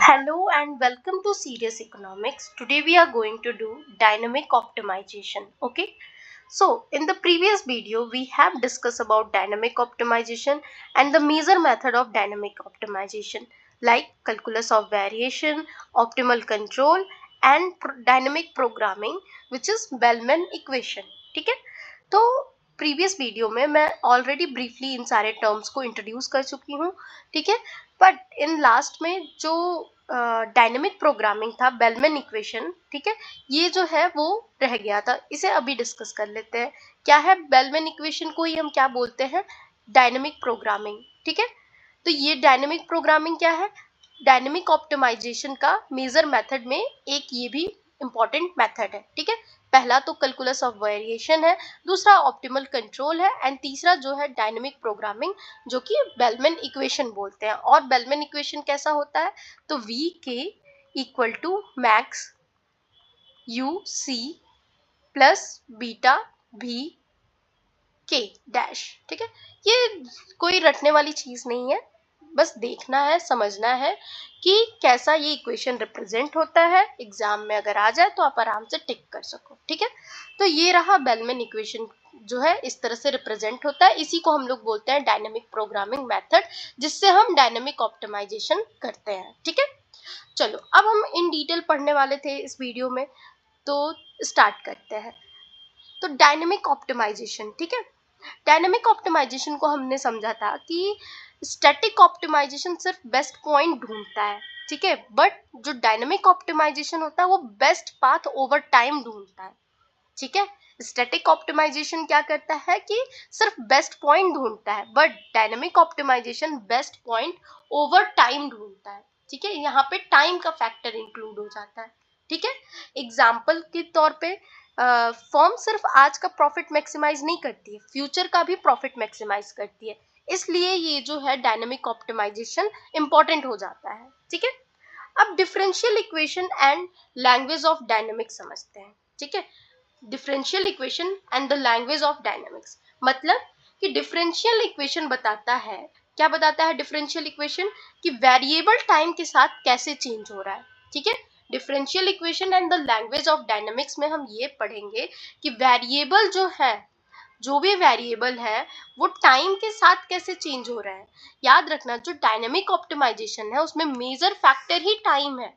Hello and welcome to Serious Economics. Today we are going to do dynamic optimization. Okay. So in the previous video we have discussed about dynamic optimization and the major method of dynamic optimization like calculus of variation, optimal control and dynamic programming which is Bellman equation. ठीक है. तो previous video में मैं already briefly इन सारे terms को introduce कर चुकी हूँ. ठीक है. बट इन लास्ट में जो डायनेमिक प्रोग्रामिंग था बेलमैन इक्वेशन, ठीक है, ये जो है वो रह गया था. इसे अभी डिस्कस कर लेते हैं. क्या है बेलमैन इक्वेशन को ही हम क्या बोलते हैं? Dynamic programming. ठीक है. तो ये डायनेमिक प्रोग्रामिंग क्या है? डायनेमिक ऑप्टिमाइजेशन का मेजर मेथड में एक ये भी इंपॉर्टेंट मेथड है. ठीक है. पहला तो कैलकुलस ऑफ वेरिएशन है, दूसरा ऑप्टिमल कंट्रोल है एंड तीसरा जो है डायनेमिक प्रोग्रामिंग जो कि बेलमैन इक्वेशन बोलते हैं. और बेलमैन इक्वेशन कैसा होता है? तो V K equal to max u c plus beta भी के डैश. ठीक है. ये कोई रटने वाली चीज नहीं है, बस देखना है, समझना है कि कैसा ये इक्वेशन रिप्रेजेंट होता है. एग्जाम में अगर आ जाए तो आप आराम से टिक कर सको. ठीक है. तो ये रहा बेलमैन इक्वेशन जो है इस तरह से रिप्रेजेंट होता है. इसी को हम लोग बोलते हैं डायनेमिक प्रोग्रामिंग मेथड, जिससे हम डायनेमिक ऑप्टिमाइजेशन करते हैं. ठीक है. चलो अब हम इन डिटेल पढ़ने वाले थे इस वीडियो में, तो स्टार्ट करते हैं. तो डायनेमिक ऑप्टिमाइजेशन. ठीक है. डायनेमिक ऑप्टिमाइजेशन को हमने समझा था कि स्टैटिक ऑप्टिमाइजेशन सिर्फ बेस्ट पॉइंट ढूंढता है. ठीक है. बट जो डायनेमिक ऑप्टिमाइजेशन होता है वो बेस्ट पाथ ओवर टाइम ढूंढता है. ठीक है. स्टैटिक ऑप्टिमाइजेशन क्या करता है कि सिर्फ बेस्ट पॉइंट ढूंढता है, but dynamic optimisation best point over time ढूंढता है. ठीक है. यहाँ पे टाइम का फैक्टर इंक्लूड हो जाता है. ठीक है. एग्जाम्पल के तौर पे फर्म सिर्फ आज का प्रॉफिट मैक्सिमाइज नहीं करती है, फ्यूचर का भी प्रॉफिट मैक्सिमाइज करती है. इसलिए ये जो है डायनेमिक ऑप्टिमाइजेशन इंपॉर्टेंट हो जाता है. ठीक है. अब differential equation and language of dynamics समझते हैं. ठीक है. Differential equation and the language of dynamics मतलब कि डिफरेंशियल इक्वेशन बताता है, क्या बताता है डिफरेंशियल इक्वेशन? कि वेरिएबल टाइम के साथ कैसे चेंज हो रहा है. ठीक है. Differential equation and the language of dynamics में हम ये पढ़ेंगे कि वेरिएबल जो है, जो भी वेरिएबल है वो टाइम के साथ कैसे चेंज हो रहा है. याद रखना जो डायनेमिक ऑप्टिमाइजेशन है उसमें मेजर फैक्टर ही टाइम है.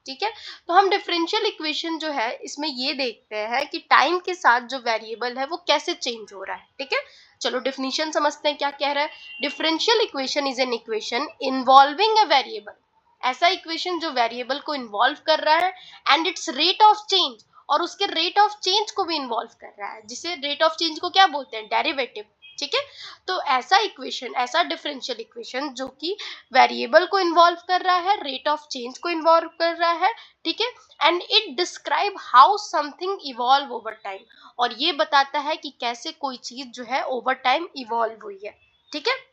ठीक है. तो हम डिफरेंशियल इक्वेशन जो है इसमें ये देखते हैं कि टाइम के साथ जो वेरिएबल है वो कैसे चेंज हो रहा है. ठीक है. चलो डिफिनीशन समझते हैं क्या कह रहा है. Differential equation is an equation involving a variable. ऐसा इक्वेशन जो वेरिएबल को इन्वॉल्व कर रहा है and it's rate of change, और उसके रेट ऑफ चेंज को भी इन्वॉल्व कर रहा है, जिसे रेट ऑफ चेंज को क्या बोलते हैं? डेरिवेटिव. ठीक है. तो ऐसा इक्वेशन, ऐसा डिफरेंशियल इक्वेशन जो कि वेरिएबल को इन्वॉल्व कर रहा है, रेट ऑफ चेंज को इन्वॉल्व कर रहा है. ठीक है. And it describe how something evolve over time, और ये बताता है कि कैसे कोई चीज जो है ओवर टाइम इवॉल्व हुई है. ठीक है.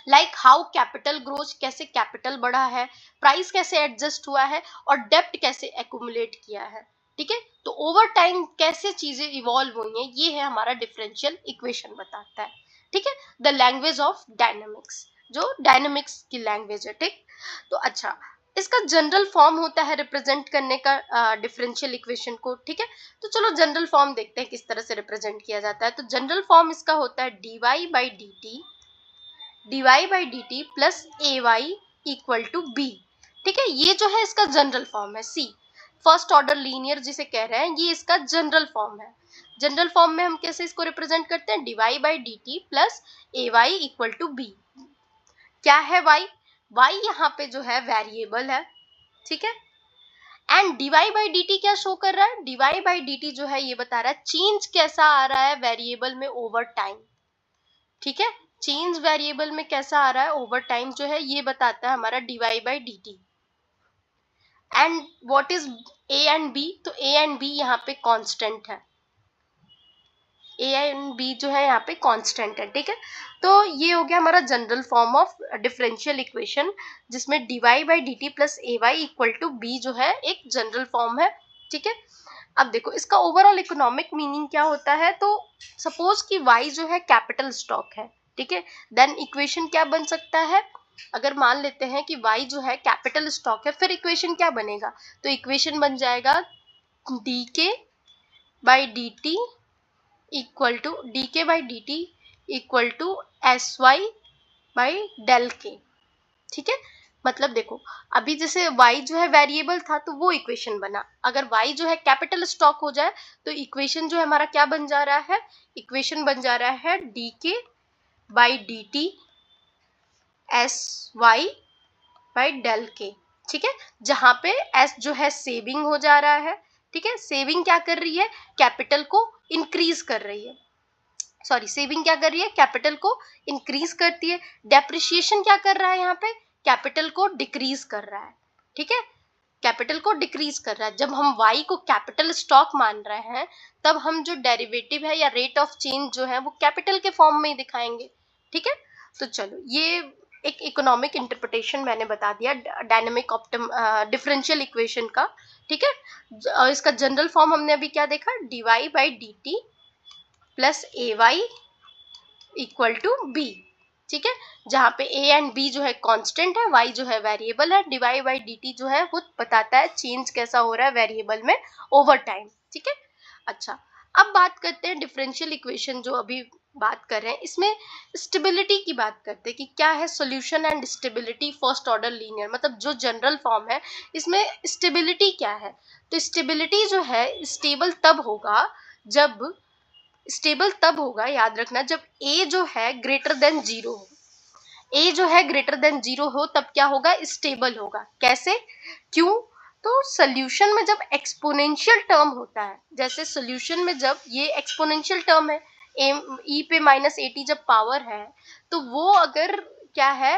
लाइक हाउ कैपिटल ग्रोज, कैसे कैपिटल बढ़ा है, प्राइस कैसे एडजस्ट हुआ है और डेप्ट कैसे एक्यूमुलेट किया है. ठीक है. तो ओवर टाइम कैसे चीजें इवॉल्व हुई हैं, ये है हमारा डिफरेंशियल इक्वेशन बताता है. ठीक है. द लैंग्वेज ऑफ डायनेमिक्स, जो डायनेमिक्स की लैंग्वेज है. ठीक. तो अच्छा, इसका जनरल फॉर्म होता है रिप्रेजेंट करने का डिफरेंशियल इक्वेशन को. ठीक है. तो चलो जनरल फॉर्म देखते हैं किस तरह से रिप्रेजेंट किया जाता है. तो जनरल फॉर्म इसका होता है dy by d t plus a y equal to b. ठीक है. ये जो है इसका जनरल फॉर्म है. सी फर्स्ट ऑर्डर लीनियर जिसे कह रहे हैं, ये इसका जनरल फॉर्म है. जनरल फॉर्म में हम कैसे इसको रिप्रेजेंट करते हैं? dy by d t plus a y equal to b. क्या है y? y यहाँ पे जो है वेरिएबल है. ठीक है. And dy by d T क्या शो कर रहा है? dy बाई डी टी जो है ये बता रहा है चेंज कैसा आ रहा है वेरिएबल में ओवर टाइम. ठीक है. चेंज वेरिएबल में कैसा आ रहा है ओवर टाइम जो है ये बताता है हमारा dy by d T. And what is a and b? तो a एंड b यहाँ पे कांस्टेंट है. a एंड b जो है यहाँ पे कांस्टेंट है. ठीक है. तो ये हो गया हमारा general form of differential equation, जिसमें dy by d t plus a y equal to b जो है एक जनरल फॉर्म है. ठीक है. अब देखो इसका ओवरऑल इकोनॉमिक मीनिंग क्या होता है. तो सपोज कि y जो है कैपिटल स्टॉक है. ठीक है. देन इक्वेशन क्या बन सकता है? अगर मान लेते हैं कि y जो है कैपिटल स्टॉक है, फिर इक्वेशन क्या बनेगा, तो इक्वेशन बन जाएगा dk by dt equal to equal to sy by del K. ठीक है, मतलब देखो अभी जैसे y जो है वेरिएबल था तो वो इक्वेशन बना, अगर y जो है कैपिटल स्टॉक हो जाए तो इक्वेशन जो है हमारा क्या बन जा रहा है, इक्वेशन बन जा रहा है dk by dt sy by del K. ठीक है, जहां पे s जो है सेविंग हो जा रहा है। ठीक है, सेविंग क्या कर रही है, कैपिटल को इंक्रीज कर रही है, सॉरी सेविंग क्या कर रही है, कैपिटल को इंक्रीज करती है। डेप्रिसिएशन क्या कर रहा है, यहाँ पे कैपिटल को डिक्रीज कर रहा है। ठीक है, कैपिटल को डिक्रीज कर रहा है। जब हम y को कैपिटल स्टॉक मान रहे हैं तब हम जो डेरिवेटिव है या रेट ऑफ चेंज जो है वो कैपिटल के फॉर्म में ही दिखाएंगे। ठीक है, तो चलो ये एक इकोनॉमिक इंटरप्रिटेशन मैंने बता दिया डायनेमिक डिफरेंशियल इक्वेशन का। ठीक है, इसका जनरल फॉर्म हमने अभी क्या देखा, dy by d t plus a y equal to b. ठीक है, जहां पे a एंड b जो है कांस्टेंट है, y जो है वेरिएबल है, डिवाई बाई dt जो है वो बताता है चेंज कैसा हो रहा है वेरिएबल में ओवर टाइम। ठीक है, अच्छा अब बात करते हैं डिफरेंशियल इक्वेशन जो अभी बात कर रहे हैं, इसमें स्टेबिलिटी की बात करते हैं कि क्या है solution and stability first order linear, मतलब जो जनरल फॉर्म है इसमें स्टेबिलिटी क्या है, तो स्टेबिलिटी जो है स्टेबल तब होगा जब स्टेबल तब होगा, याद रखना, जब a जो है ग्रेटर देन जीरो हो। a जो है ग्रेटर देन जीरो हो तब क्या होगा, स्टेबल होगा। कैसे, क्यों, तो सोल्यूशन में जब एक्सपोनेंशियल टर्म होता है, जैसे सोल्यूशन में जब ये एक्सपोनेंशियल टर्म है e पे माइनस एटी जब पावर है, तो वो अगर क्या है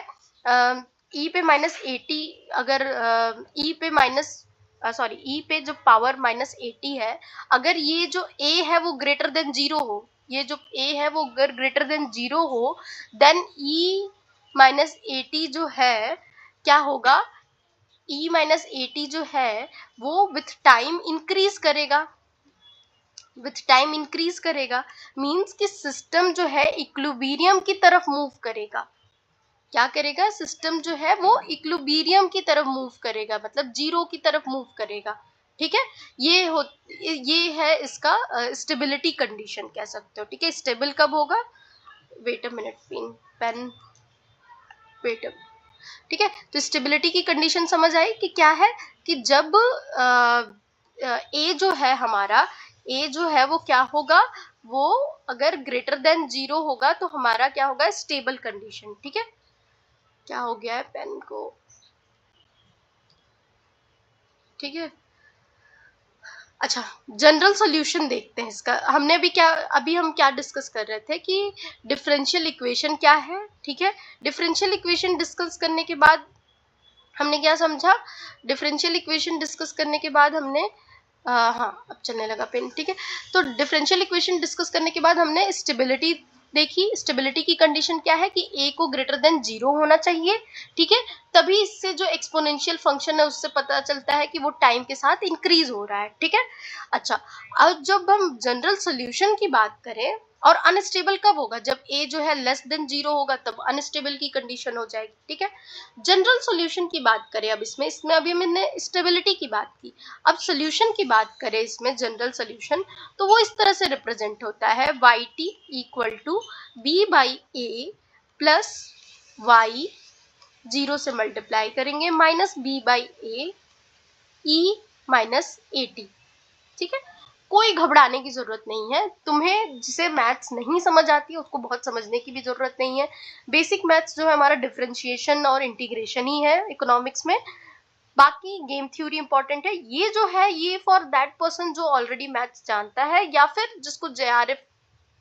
e पे माइनस एटी, अगर e पे माइनस सॉरी ई पे जो पावर माइनस एटी है, अगर ये जो a है वो ग्रेटर देन जीरो हो, ये जो a है वो अगर ग्रेटर देन जीरो हो, देन e माइनस एटी जो है क्या होगा, e माइनस एटी जो है वो विथ टाइम इंक्रीज करेगा, विथ टाइम इंक्रीज करेगा, मींस कि सिस्टम जो है इक्विलिब्रियम की तरफ मूव करेगा। क्या करेगा, सिस्टम जो है वो इक्विलिब्रियम की तरफ मूव करेगा, मतलब जीरो की तरफ मूव करेगा। ठीक है, ये है इसका स्टेबिलिटी कंडीशन कह सकते हो। ठीक है, स्टेबल कब होगा, wait a minute, pen wait. ठीक है, तो स्टेबिलिटी की कंडीशन समझ आई कि क्या है, कि जब ए जो है हमारा, ए जो है वो क्या होगा, वो अगर ग्रेटर देन जीरो होगा तो हमारा क्या होगा, स्टेबल कंडीशन। ठीक है, क्या हो गया है पेन को, ठीक है, अच्छा जनरल सॉल्यूशन देखते हैं इसका। हमने अभी हम क्या डिस्कस कर रहे थे कि डिफरेंशियल इक्वेशन क्या है। ठीक है, डिफरेंशियल इक्वेशन डिस्कस करने के बाद हमने क्या समझा, डिफरेंशियल इक्वेशन डिस्कस करने के बाद हमने हाँ अब चलने लगा पेन। ठीक है, तो डिफरेंशियल इक्वेशन डिस्कस करने के बाद हमने स्टेबिलिटी देखी। स्टेबिलिटी की कंडीशन क्या है कि a को ग्रेटर देन जीरो होना चाहिए। ठीक है, तभी इससे जो एक्सपोनेंशियल फंक्शन है उससे पता चलता है कि वो टाइम के साथ इंक्रीज हो रहा है। ठीक है, अच्छा अब जब हम जनरल सोल्यूशन की बात करें, और अनस्टेबल कब होगा, जब a जो है लेस देन जीरो होगा तब अनस्टेबल की कंडीशन हो जाएगी। ठीक है, जनरल सॉल्यूशन की बात करें, अब इसमें अभी हमने स्टेबिलिटी की बात की, अब सॉल्यूशन की बात करें इसमें जनरल सॉल्यूशन, तो वो इस तरह से रिप्रेजेंट होता है y t equal to b by a plus y, zero से मल्टीप्लाई करेंगे, minus b by a e minus a t. ठीक है, कोई घबराने की जरूरत नहीं है, तुम्हें जिसे मैथ्स नहीं समझ आती है उसको बहुत समझने की भी जरूरत नहीं है। बेसिक मैथ्स जो है हमारा डिफरेंशिएशन और इंटीग्रेशन ही है इकोनॉमिक्स में, बाकी गेम थ्योरी इंपॉर्टेंट है। ये जो है ये फॉर दैट पर्सन जो ऑलरेडी मैथ्स जानता है, या फिर जिसको जेआरएफ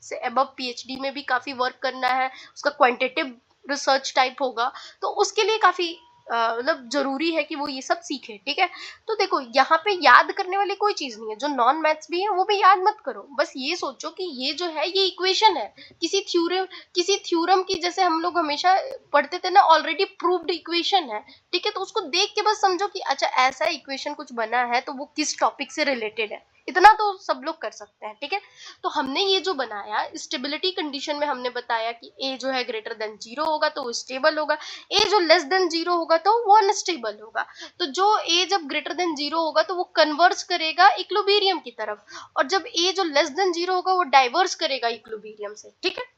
से अबव पीएचडी में भी काफी वर्क करना है, उसका क्वांटिटेटिव रिसर्च टाइप होगा, तो उसके लिए काफी मतलब जरूरी है कि वो ये सब सीखे। ठीक है, तो देखो यहाँ पे याद करने वाली कोई चीज नहीं है, जो नॉन मैथ्स भी है वो भी याद मत करो, बस ये सोचो कि ये जो है ये इक्वेशन है किसी थ्योरम की, जैसे हम लोग हमेशा पढ़ते थे ना, ऑलरेडी प्रूव्ड इक्वेशन है। ठीक है, तो उसको देख के बस समझो कि अच्छा ऐसा इक्वेशन कुछ बना है तो वो किस टॉपिक से रिलेटेड है। इतना तो सब लोग कर सकते हैं, ठीक है। तो हमने ये जो बनाया स्टेबिलिटी कंडीशन में हमने बताया कि ए जो है ग्रेटर देन 0 होगा तो वो स्टेबल होगा, ए जो लेस देन 0 होगा तो वो अनस्टेबल होगा। तो जो ए जब ग्रेटर देन 0 होगा तो वो कन्वर्स करेगा इक्विलिब्रियम की तरफ, और जब ए जो लेस देन 0 होगा वो डाइवर्स करेगा इक्विलिब्रियम से, ठीक है।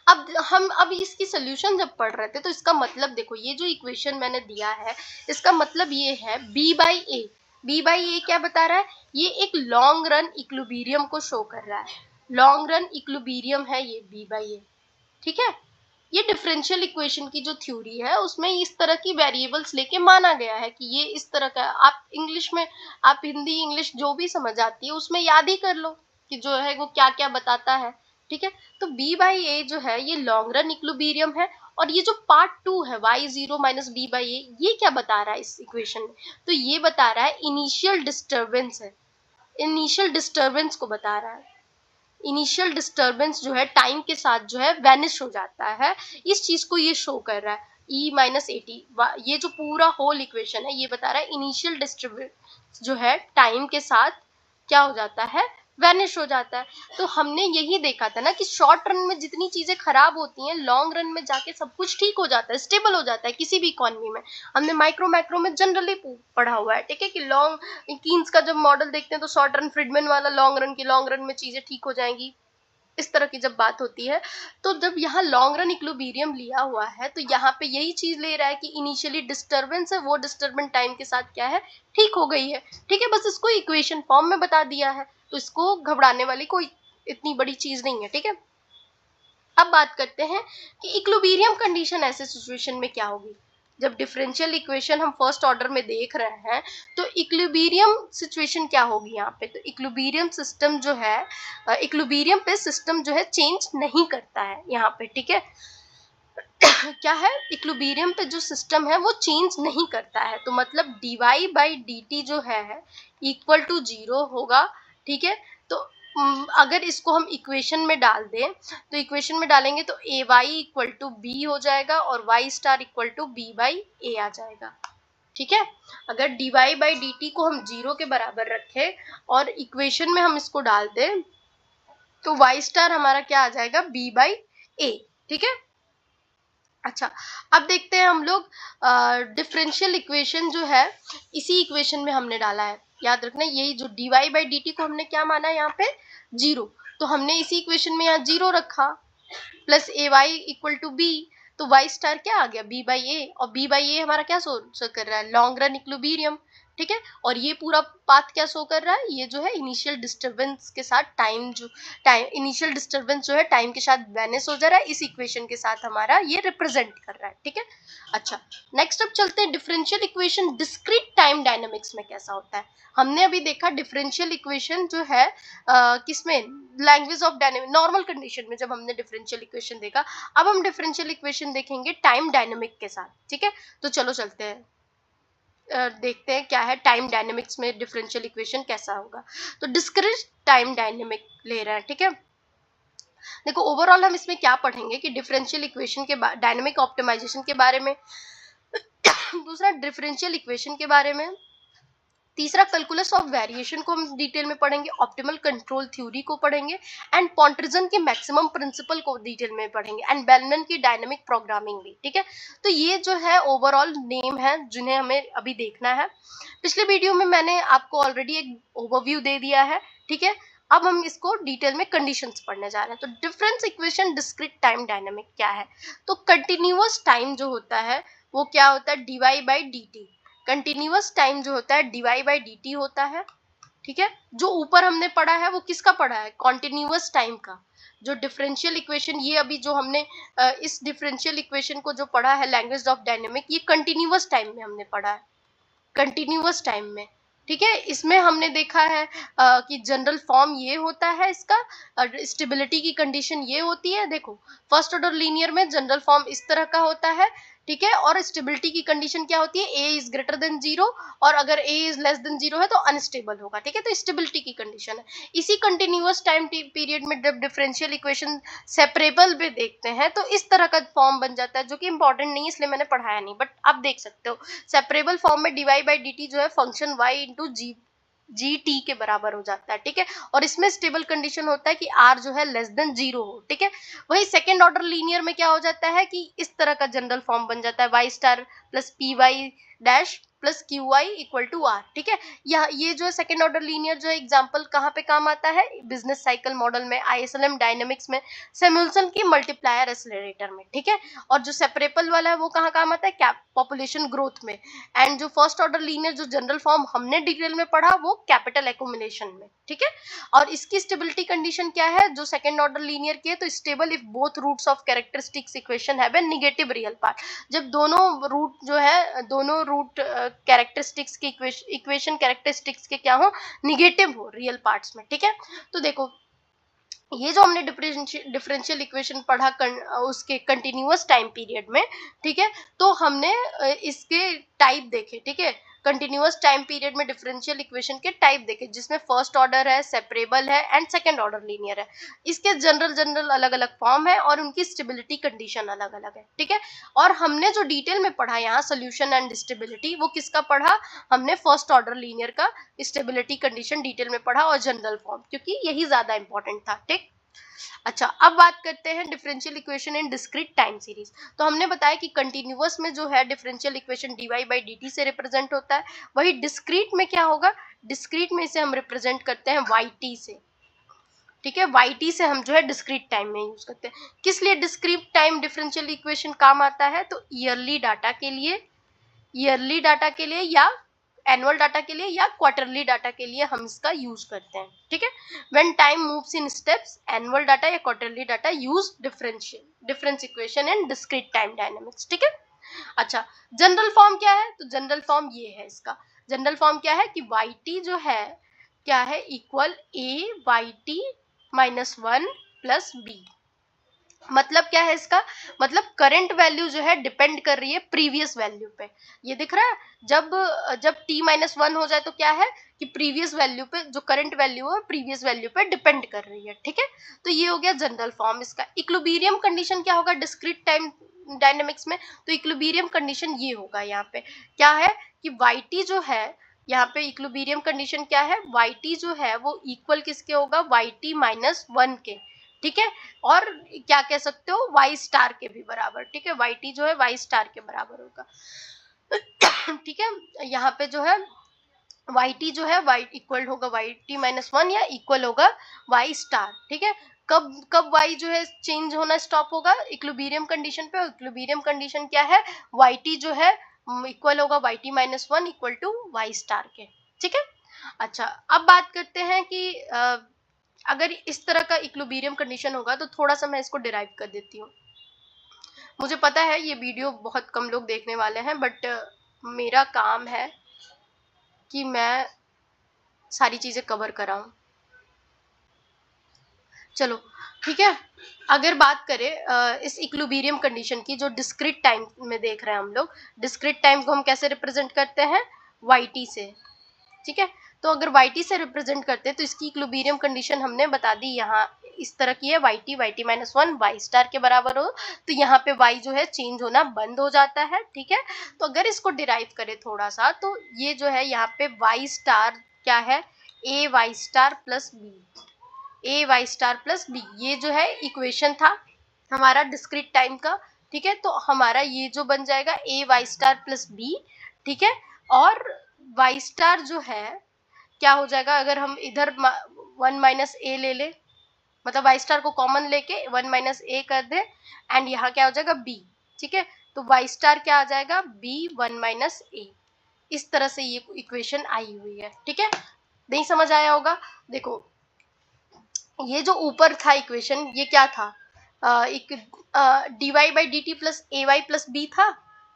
अब इसकी सोल्यूशन जब पढ़ रहे थे तो इसका मतलब देखो, ये जो इक्वेशन मैंने दिया है इसका मतलब ये है b by a. B by a क्या बता रहा है, ये एक लॉन्ग रन इक्विलिब्रियम को शो कर रहा है। लॉन्ग रन इक्विलिब्रियम है ये बी बाई ए, ठीक है। ये डिफरेंशियल इक्वेशन की जो थ्योरी है उसमें इस तरह की वेरिएबल्स लेके माना गया है कि ये इस तरह का, आप इंग्लिश में, आप हिंदी इंग्लिश जो भी समझ आती है उसमें याद ही कर लो कि जो है वो क्या क्या बताता है, ठीक है। तो बी बाई ए जो है ये लॉन्ग रन इक्विलिब्रियम है, और ये जो पार्ट 2 है y0 माइनस बी बाई ए, ये क्या बता रहा है इस इक्वेशन में, तो ये बता रहा है इनिशियल डिस्टर्बेंस है, इनिशियल डिस्टर्बेंस को बता रहा है। इनिशियल डिस्टर्बेंस जो है टाइम के साथ जो है वैनिश हो जाता है, इस चीज को ये शो कर रहा है। ई माइनस ए टी, ये जो पूरा होल इक्वेशन है ये बता रहा है इनिशियल डिस्टर्बेंस जो है टाइम के साथ क्या हो जाता है, वैनिश हो जाता है। तो हमने यही देखा था ना कि शॉर्ट रन में जितनी चीजें खराब होती हैं लॉन्ग रन में जाके सब कुछ ठीक हो जाता है, स्टेबल हो जाता है किसी भी इकोनॉमी में। हमने माइक्रो मैक्रो में जनरली पढ़ा हुआ है, ठीक है, कि लॉन्ग कीन्स का जब मॉडल देखते हैं तो शॉर्ट रन फ्रीडमैन वाला लॉन्ग रन में चीजें ठीक हो जाएंगी, इस तरह की जब बात होती है। तो जब यहाँ लॉन्ग रन इक्विलिब्रियम लिया हुआ है तो यहाँ पे यही चीज ले रहा है कि इनिशियली डिस्टर्बेंस है वो डिस्टर्बेंस टाइम के साथ क्या है, ठीक हो गई है, ठीक है। बस इसको इक्वेशन फॉर्म में बता दिया है, तो इसको घबराने वाली कोई इतनी बड़ी चीज नहीं है, ठीक है। अब बात करते हैं कि इक्विलिब्रियम कंडीशन ऐसे सिचुएशन में क्या होगी। जब डिफरेंशियल इक्वेशन हम फर्स्ट ऑर्डर में देख रहे हैं तो इक्विलिब्रियम सिचुएशन क्या होगी यहाँ पे, तो इक्विलिब्रियम सिस्टम जो है, इक्विलिब्रियम पे सिस्टम जो है चेंज नहीं करता है यहाँ पे, ठीक है। क्या है, इक्विलिब्रियम पे जो सिस्टम है वो चेंज नहीं करता है, तो मतलब dy बाई dt जो है इक्वल टू 0 होगा, ठीक है। तो अगर इसको हम इक्वेशन में डाल दें तो इक्वेशन में डालेंगे तो a y equal to b हो जाएगा और y star equal to b by a आ जाएगा, ठीक है। अगर dy बाई dt को हम 0 के बराबर रखें और इक्वेशन में हम इसको डाल दें तो वाई स्टार हमारा क्या आ जाएगा, बी बाई ए, ठीक है। अच्छा, अब देखते हैं हम लोग डिफरेंशियल इक्वेशन जो है इसी इक्वेशन में हमने डाला है। याद रखना यही जो dy बाई dt को हमने क्या माना यहाँ पे, 0, तो हमने इसी इक्वेशन में यहाँ 0 रखा plus a y equal to b, तो वाई स्टार क्या आ गया, बी बाई ए, और बी बाई ए हमारा क्या शो कर रहा है, लॉन्ग रन इक्विलिब्रियम, ठीक है। और ये पूरा पाथ क्या शो कर रहा है, ये जो है इनिशियल डिस्टरबेंस के साथ टाइम इनिशियल डिस्टरबेंस जो है टाइम के साथ वैनिश हो जा रहा है, इस इक्वेशन के साथ हमारा ये रिप्रेजेंट कर रहा है, ठीक है। अच्छा, नेक्स्ट अब चलते हैं differential equation discrete time dynamics में कैसा होता है। हमने अभी देखा डिफरेंशियल इक्वेशन जो है किसमें, language of dynamic normal condition में जब हमने डिफरेंशियल इक्वेशन देखा। अब हम डिफरेंशियल इक्वेशन देखेंगे टाइम डायनामिक के साथ, ठीक है। तो चलो चलते हैं, देखते हैं क्या है टाइम डायनेमिक्स में डिफरेंशियल इक्वेशन कैसा होगा। तो डिस्क्रीट टाइम डायनेमिक ले रहे हैं, ठीक है। देखो ओवरऑल हम इसमें क्या पढ़ेंगे कि डिफरेंशियल इक्वेशन के डायनेमिक ऑप्टिमाइजेशन के बारे में, दूसरा डिफरेंशियल इक्वेशन के बारे में, तीसरा कैलकुलस ऑफ वेरिएशन को हम डिटेल में पढ़ेंगे, ऑप्टिमल कंट्रोल थ्योरी को पढ़ेंगे, एंड पॉन्टरसन के मैक्सिमम प्रिंसिपल को डिटेल में पढ़ेंगे, एंड बेलमैन की डायनामिक प्रोग्रामिंग भी, ठीक है। तो ये जो है ओवरऑल नेम है जिन्हें हमें अभी देखना है। पिछले वीडियो में मैंने आपको ऑलरेडी एक ओवरव्यू दे दिया है, ठीक है। अब हम इसको डिटेल में कंडीशंस पढ़ने जा रहे हैं। तो difference equation discrete time dynamic क्या है, तो कंटिन्यूअस टाइम जो होता है वो क्या होता है, dy by dt, continuous time जो होता है dy बाई dt होता है, ठीक है। जो ऊपर हमने पढ़ा है वो किसका पढ़ा है, कॉन्टिन्यूअस टाइम का। जो डिफरेंशियल इक्वेशन ये अभी जो हमने इस डिफरेंशियल इक्वेशन को जो पढ़ा है लैंग्वेज ऑफ डायनेमिक, ये कंटिन्यूअस टाइम में हमने पढ़ा है, कंटिन्यूअस टाइम में, ठीक है। इसमें हमने देखा है कि जनरल फॉर्म ये होता है इसका, स्टेबिलिटी की कंडीशन ये होती है। देखो फर्स्ट ऑर्डर लीनियर में जनरल फॉर्म इस तरह का होता है, ठीक है। और स्टेबिलिटी की कंडीशन क्या होती है, ए इज ग्रेटर देन 0, और अगर ए इज लेस देन 0 है तो अनस्टेबल होगा, ठीक है। तो स्टेबिलिटी की कंडीशन है। इसी कंटिन्यूअस टाइम पीरियड में जब डिफरेंशियल इक्वेशन सेपरेबल में देखते हैं तो इस तरह का फॉर्म बन जाता है, जो कि इंपॉर्टेंट नहीं है इसलिए मैंने पढ़ाया नहीं, बट आप देख सकते हो सेपरेबल फॉर्म में dy बाई dt जो है फंक्शन y इंटू जी जी टी के बराबर हो जाता है, ठीक है। और इसमें स्टेबल कंडीशन होता है कि आर जो है लेस देन 0 हो, ठीक है। वही सेकेंड ऑर्डर लीनियर में क्या हो जाता है कि इस तरह का जनरल फॉर्म बन जाता है, y star plus p y dash plus q y equal to R, ठीक है। ये जो सेकेंड ऑर्डर लीनियर जो एग्जांपल कहाँ पे काम आता है, बिजनेस साइकिल मॉडल में, आईएसएलएम डायनेमिक्स में, सैमुअल्सन की मल्टीप्लायर एक्सेलरेटर में, ठीक है। और जो सेपरेबल वाला है वो कहाँ काम आता है, पॉपुलेशन ग्रोथ में। एंड जो फर्स्ट ऑर्डर लीनियर जो जनरल फॉर्म हमने डिटेल में पढ़ा वो कैपिटल एक्यूमुलेशन में, ठीक है। और इसकी स्टेबिलिटी कंडीशन क्या है जो सेकेंड ऑर्डर लीनियर की है, तो stable if both roots of characteristics equation have a negative real part. जब दोनों रूट जो है, दोनों रूट कैरेक्टरिस्टिक्स के इक्वेशन कैरेक्टरिस्टिक्स के क्या हो, निगेटिव हो रियल पार्ट्स में, ठीक है। तो देखो ये जो हमने डिफरेंशियल इक्वेशन पढ़ा उसके कंटिन्यूअस टाइम पीरियड में, ठीक है। तो हमने इसके टाइप देखे, ठीक है। कंटिन्यूअस टाइम पीरियड में डिफरेंशियल इक्वेशन के टाइप देखे, जिसमें फर्स्ट ऑर्डर है, सेपरेबल है एंड सेकंड ऑर्डर लीनियर है। इसके जनरल अलग अलग फॉर्म है और उनकी स्टेबिलिटी कंडीशन अलग अलग है, ठीक है। और हमने जो डिटेल में पढ़ा यहाँ सोल्यूशन एंड स्टेबिलिटी, वो किसका पढ़ा, हमने फर्स्ट ऑर्डर लीनियर का स्टेबिलिटी कंडीशन डिटेल में पढ़ा और जनरल फॉर्म, क्योंकि यही ज्यादा इंपॉर्टेंट था, ठीक। अच्छा, अब बात करते हैं differential equation in discrete time series. तो हमने बताया कि कंटिन्यूअस में जो है differential equation dy by dt से रिप्रेजेंट होता है, वही डिस्क्रीट में क्या होगा, डिस्क्रीट में इसे हम रिप्रेजेंट करते हैं yt से, ठीक है। yt से हम जो है डिस्क्रीट टाइम में यूज करते हैं। किस लिए डिस्क्रीट टाइम डिफरेंशियल इक्वेशन काम आता है, तो ईयरली डाटा के लिए या एनुअल डाटा के लिए या क्वार्टरली डाटा के लिए हम इसका यूज करते हैं, ठीक है। When time moves in steps, annual data या quarterly data use difference equation and discrete time dynamics, ठीक है। अच्छा, जनरल फॉर्म क्या है, तो जनरल फॉर्म ये है इसका। जनरल फॉर्म क्या है कि yt जो है क्या है, equal a yt minus 1 plus b। मतलब क्या है इसका, मतलब करंट वैल्यू जो है डिपेंड कर रही है प्रीवियस वैल्यू पे। ये दिख रहा है, जब t माइनस 1 हो जाए तो क्या है कि प्रीवियस वैल्यू पे, जो करंट वैल्यू है प्रीवियस वैल्यू पे डिपेंड कर रही है, ठीक है। तो ये हो गया जनरल फॉर्म इसका। इक्विलिब्रियम कंडीशन क्या होगा डिस्क्रीट टाइम डायनेमिक्स में, तो इक्विलिब्रियम कंडीशन ये होगा, यहाँ पे क्या है कि yt जो है, यहाँ पे इक्विलिब्रियम कंडीशन क्या है, yt जो है वो इक्वल किसके होगा, yt माइनस 1 के, ठीक है। और क्या कह सकते हो, वाई स्टार के भी बराबर, ठीक है। yt जो है वाई स्टार के बराबर होगा ठीक है। यहाँ पे जो है yt जो है y इक्वल होगा yt माइनस 1 या इक्वल होगा वाई स्टार, ठीक है। कब y जो है चेंज होना स्टॉप होगा, इक्विलिब्रियम कंडीशन पे। इक्विलिब्रियम कंडीशन क्या है, yt जो है इक्वल होगा yt minus 1 equal to y star के, ठीक है। अच्छा, अब बात करते हैं कि अगर इस तरह का इक्विलिब्रियम कंडीशन होगा, तो थोड़ा सा मैं इसको डिराइव कर देती हूँ। मुझे पता है ये वीडियो बहुत कम लोग देखने वाले हैं, बट मेरा काम है कि मैं सारी चीजें कवर कराऊं। चलो ठीक है। अगर बात करें इस इक्विलिब्रियम कंडीशन की, जो डिस्क्रीट टाइम में देख रहे हैं हम लोग, डिस्क्रीट टाइम को हम कैसे रिप्रेजेंट करते हैं, yt से, ठीक है। तो अगर yt से रिप्रेजेंट करते हैं तो इसकी इक्विलिब्रियम कंडीशन हमने बता दी, यहाँ इस तरह की है, yt माइनस 1 वाई स्टार के बराबर हो, तो यहाँ पे y जो है चेंज होना बंद हो जाता है, ठीक है। तो अगर इसको डिराइव करें थोड़ा सा, तो ये जो है यहाँ पे y स्टार क्या है, a y star plus b, ये जो है इक्वेशन था हमारा डिस्क्रीट टाइम का, ठीक है। तो हमारा ये जो बन जाएगा a y star plus b, ठीक है। और वाई स्टार जो है क्या हो जाएगा, अगर हम इधर 1 माइनस ए ले ले, मतलब वाई स्टार को कॉमन लेके 1 माइनस ए कर दे, एंड यहाँ क्या हो जाएगा b, ठीक है। तो वाई स्टार क्या आ जाएगा, b 1 माइनस ए। इस तरह से ये इक्वेशन आई हुई है, ठीक है। नहीं समझ आया होगा, देखो ये जो ऊपर था इक्वेशन, ये क्या था, एक dy by d t plus a y plus b था,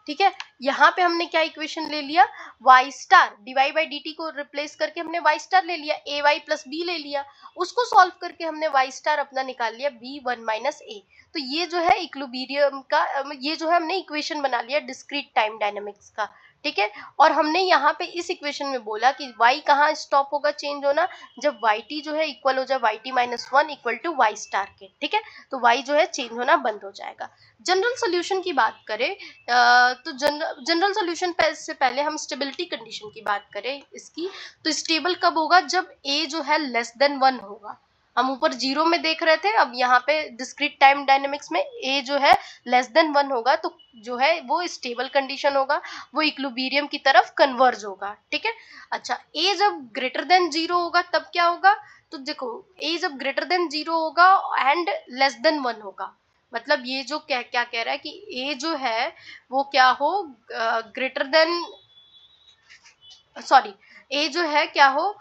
ठीक है। यहाँ पे हमने क्या इक्वेशन ले लिया, y star, dy by d t को रिप्लेस करके हमने y स्टार ले लिया, ay प्लस बी ले लिया, उसको सॉल्व करके हमने y स्टार अपना निकाल लिया b 1 माइनस ए। तो ये जो है इक्विलिब्रियम का ये जो है हमने इक्वेशन बना लिया डिस्क्रीट टाइम डायनेमिक्स का, ठीक है। और हमने यहाँ पे इस इक्वेशन में बोला कि y कहाँ स्टॉप होगा चेंज होना, जब yt जो है इक्वल हो जाए yt minus 1 equal to y star के, ठीक है। तो y जो है चेंज होना बंद हो जाएगा। जनरल सोल्यूशन की बात करें तो जनरल सोल्यूशन से पहले हम स्टेबिलिटी कंडीशन की बात करें इसकी, तो स्टेबल कब होगा, जब a जो है लेस देन 1 होगा। हम ऊपर 0 में देख रहे थे, अब यहाँ पे डिस्क्रीट टाइम डायनेमिक्स में a जो है लेस देन 1 होगा, तो जो है वो स्टेबल कंडीशन होगा, वो इक्विलिब्रियम की तरफ कन्वर्ज होगा, ठीक है। अच्छा, a जब ग्रेटर देन 0 होगा तब क्या होगा, तो देखो a जब ग्रेटर देन 0 होगा एंड लेस देन 1 होगा, मतलब ये जो क्या कह रहा है कि a जो है वो क्या हो, ग्रेटर देन सॉरी a जो है क्या हो,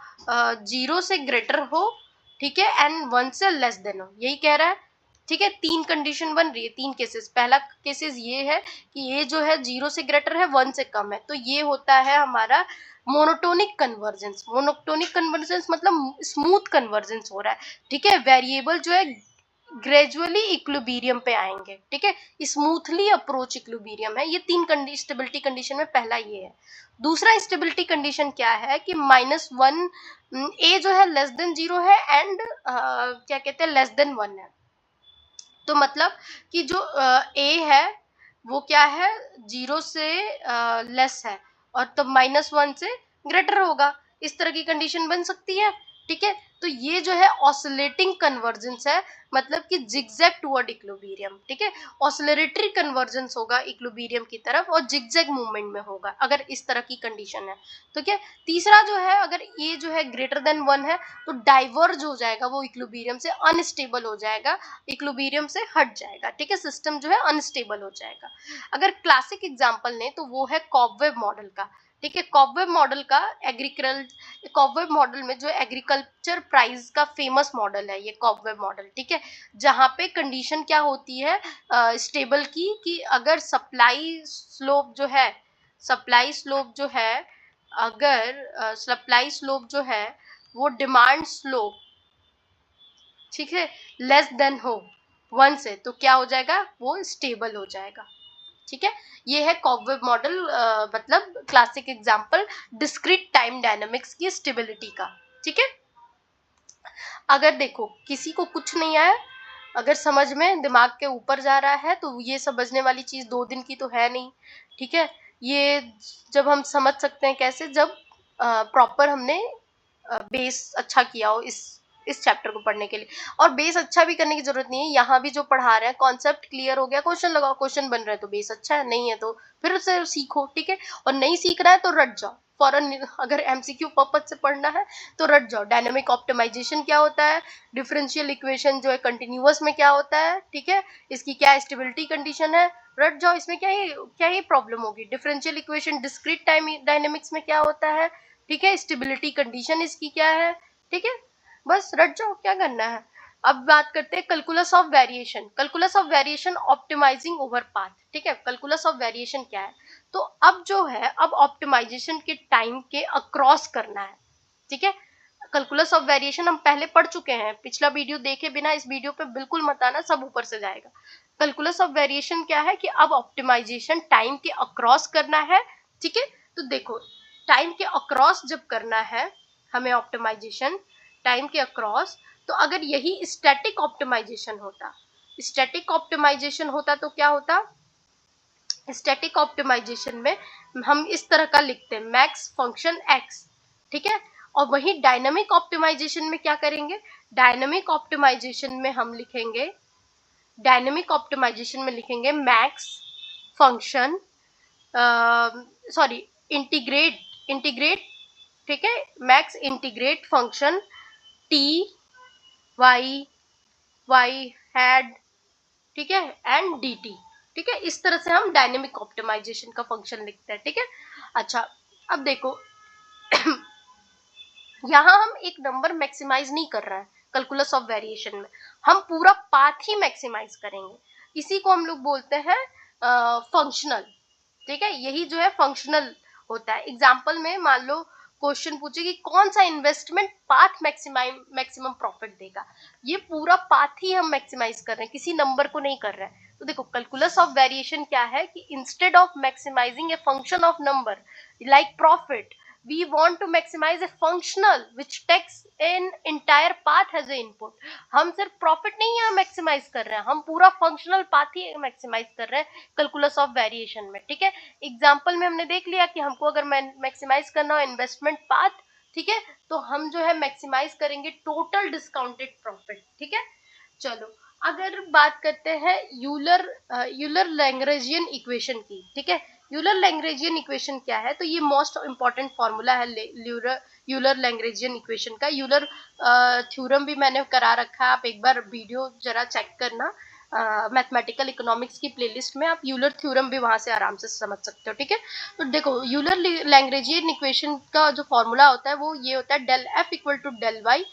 0 से ग्रेटर हो, ठीक है, एंड 1 से लेस देन हो, यही कह रहा है, ठीक है। 3 कंडीशन बन रही है, 3 केसेस। पहला केसेस ये है कि a जो है 0 से ग्रेटर है, 1 से कम है, तो ये होता है हमारा मोनोटोनिक कन्वर्जेंस। मोनोटोनिक कन्वर्जेंस मतलब स्मूथ कन्वर्जेंस हो रहा है, ठीक है। वेरिएबल जो है ग्रेजुअली इक्विलिब्रियम पे आएंगे, ठीक है, स्मूथली अप्रोच इक्विलिब्रियम है। ये 3 स्टेबिलिटी कंडीशन में पहला ये है। दूसरा स्टेबिलिटी कंडीशन क्या है कि -1 a जो है लेस देन 0 है एंड क्या कहते हैं लेस देन 1 है, तो मतलब कि जो a है वो क्या है 0 से लेस है और तब -1 से ग्रेटर होगा, इस तरह की कंडीशन बन सकती है, ठीक है। तो ये जो है ऑसिलेटिंग कन्वर्जेंस है, मतलब कि जिगजैग टुवर्ड इक्विलिब्रियम, ठीक है। ऑसिलेटरी कन्वर्जेंस होगा इक्विलिब्रियम की तरफ और जिगजैग मूवमेंट में होगा अगर इस तरह की कंडीशन है, तो क्या। तीसरा जो है, अगर ये जो है ग्रेटर देन 1 है तो डाइवर्ज हो जाएगा, वो इक्विलिब्रियम से अनस्टेबल हो जाएगा, इक्विलिब्रियम से हट जाएगा, ठीक है, सिस्टम जो है अनस्टेबल हो जाएगा। अगर क्लासिक एग्जांपल लें तो वो है कॉबवेब मॉडल का, ठीक है। कॉबवेब मॉडल का कॉबवेब मॉडल में जो एग्रीकल्चर प्राइस का फेमस मॉडल है ये कॉबवेब मॉडल, ठीक है, जहाँ पे कंडीशन क्या होती है स्टेबल की, कि अगर सप्लाई स्लोप जो है अगर सप्लाई स्लोप जो है वो डिमांड स्लोप, ठीक है, लेस देन हो 1 से, तो क्या हो जाएगा, वो स्टेबल हो जाएगा, ठीक है। ये है कॉबवेब मॉडल, मतलब classic example discrete time dynamics की स्टेबिलिटी का, ठीक है। अगर देखो किसी को कुछ नहीं आया, अगर समझ में दिमाग के ऊपर जा रहा है, तो ये समझने वाली चीज 2 दिन की तो है नहीं, ठीक है। ये जब हम समझ सकते हैं कैसे, जब प्रॉपर हमने बेस अच्छा किया हो इस चैप्टर को पढ़ने के लिए। और बेस अच्छा भी करने की जरूरत नहीं है, यहाँ भी जो पढ़ा रहे हैं कॉन्सेप्ट क्लियर हो गया, क्वेश्चन लगाओ, क्वेश्चन बन रहा है तो बेस अच्छा है, नहीं है तो फिर उसे सीखो, ठीक है। और नहीं सीख रहा है तो रट जाओ फॉरन, अगर एमसीक्यू पर्पज से पढ़ना है तो रट जाओ। डायनेमिक ऑप्टिमाइजेशन क्या होता है, डिफरेंशियल इक्वेशन जो है कंटिन्यूअस में क्या होता है, ठीक है, इसकी क्या स्टेबिलिटी कंडीशन है, रट जाओ। इसमें क्या ही प्रॉब्लम होगी। Differential equation discrete time dynamics में क्या होता है, ठीक है, स्टेबिलिटी कंडीशन इसकी क्या है, ठीक है, बस रट जाओ, क्या करना है। अब बात करते हैं calculus of variation. Calculus of variation optimising over path, ठीक है। कैलकुलस ऑफ वेरिएशन क्या है, तो अब जो है अब ऑप्टिमाइजेशन के टाइम के अक्रॉस करना है, ठीक है। कैलकुलस ऑफ वेरिएशन हम पहले पढ़ चुके हैं, पिछला वीडियो देखे बिना इस वीडियो पे बिल्कुल मत आना, सब ऊपर से जाएगा। कैलकुलस ऑफ वेरिएशन क्या है कि अब ऑप्टिमाइजेशन टाइम के अक्रॉस करना है, ठीक है। तो देखो टाइम के अक्रॉस जब करना है हमें ऑप्टिमाइजेशन टाइम के अक्रॉस, तो अगर यही स्टैटिक ऑप्टिमाइजेशन होता तो क्या होता, स्टैटिक ऑप्टिमाइजेशन में हम इस तरह का लिखते हैं मैक्स फंक्शन एक्स, ठीक है। और वही डायनामिक ऑप्टिमाइजेशन में क्या करेंगे, डायनामिक ऑप्टिमाइजेशन में हम लिखेंगे, मैक्स फंक्शन सॉरी इंटीग्रेट, ठीक है, max integrate function t y had, ठीक है, एंड डी टी, ठीक है। इस तरह से हम डायनेमिक ऑप्टिमाइजेशन का फंक्शन लिखते हैं, ठीक है। अच्छा, अब देखो यहाँ हम एक नंबर मैक्सिमाइज नहीं कर रहे हैं कैलकुलस ऑफ वेरिएशन में, हम पूरा पाथ ही मैक्सिमाइज करेंगे, इसी को हम लोग बोलते हैं फंक्शनल, ठीक है। यही जो है फंक्शनल होता है। एग्जाम्पल में मान लो क्वेश्चन पूछे कि कौन सा इन्वेस्टमेंट पाथ मैक्सिमम प्रॉफिट देगा, ये पूरा पाथ ही हम मैक्सिमाइज कर रहे हैं, किसी नंबर को नहीं कर रहे हैं। तो देखो कैलकुलस ऑफ वेरिएशन क्या है कि instead of maximising a function of number like profit, we want to maximize a functional which takes an entire path as a input। हम सिर्फ प्रॉफिट नहीं यहाँ मैक्सिमाइज कर रहे हैं, हम पूरा फंक्शनल पाथ ही मैक्सिमाइज कर रहे हैं कैलकुलस ऑफ वेरिएशन में। ठीक है, एग्जांपल में हमने देख लिया कि हमको अगर मैक्सिमाइज करना हो इन्वेस्टमेंट पाथ, ठीक है, तो हम जो है मैक्सिमाइज करेंगे टोटल डिस्काउंटेड प्रॉफिट। ठीक है, चलो अगर बात करते हैं यूलर लैग्रेंजियन इक्वेशन की। ठीक है, यूलर लैग्रेंजियन इक्वेशन क्या है, तो ये मोस्ट इंपॉर्टेंट फॉर्मूला है यूलर लैग्रेंजियन इक्वेशन का। यूलर थ्योरम भी मैंने करा रखा है, आप एक बार वीडियो जरा चेक करना, मैथमेटिकल इकोनॉमिक्स की प्लेलिस्ट में आप यूलर थ्योरम भी वहां से आराम से समझ सकते हो। ठीक है, तो देखो यूलर लैग्रेंजियन इक्वेशन का जो फॉर्मूला होता है वो ये होता है del f equal to del y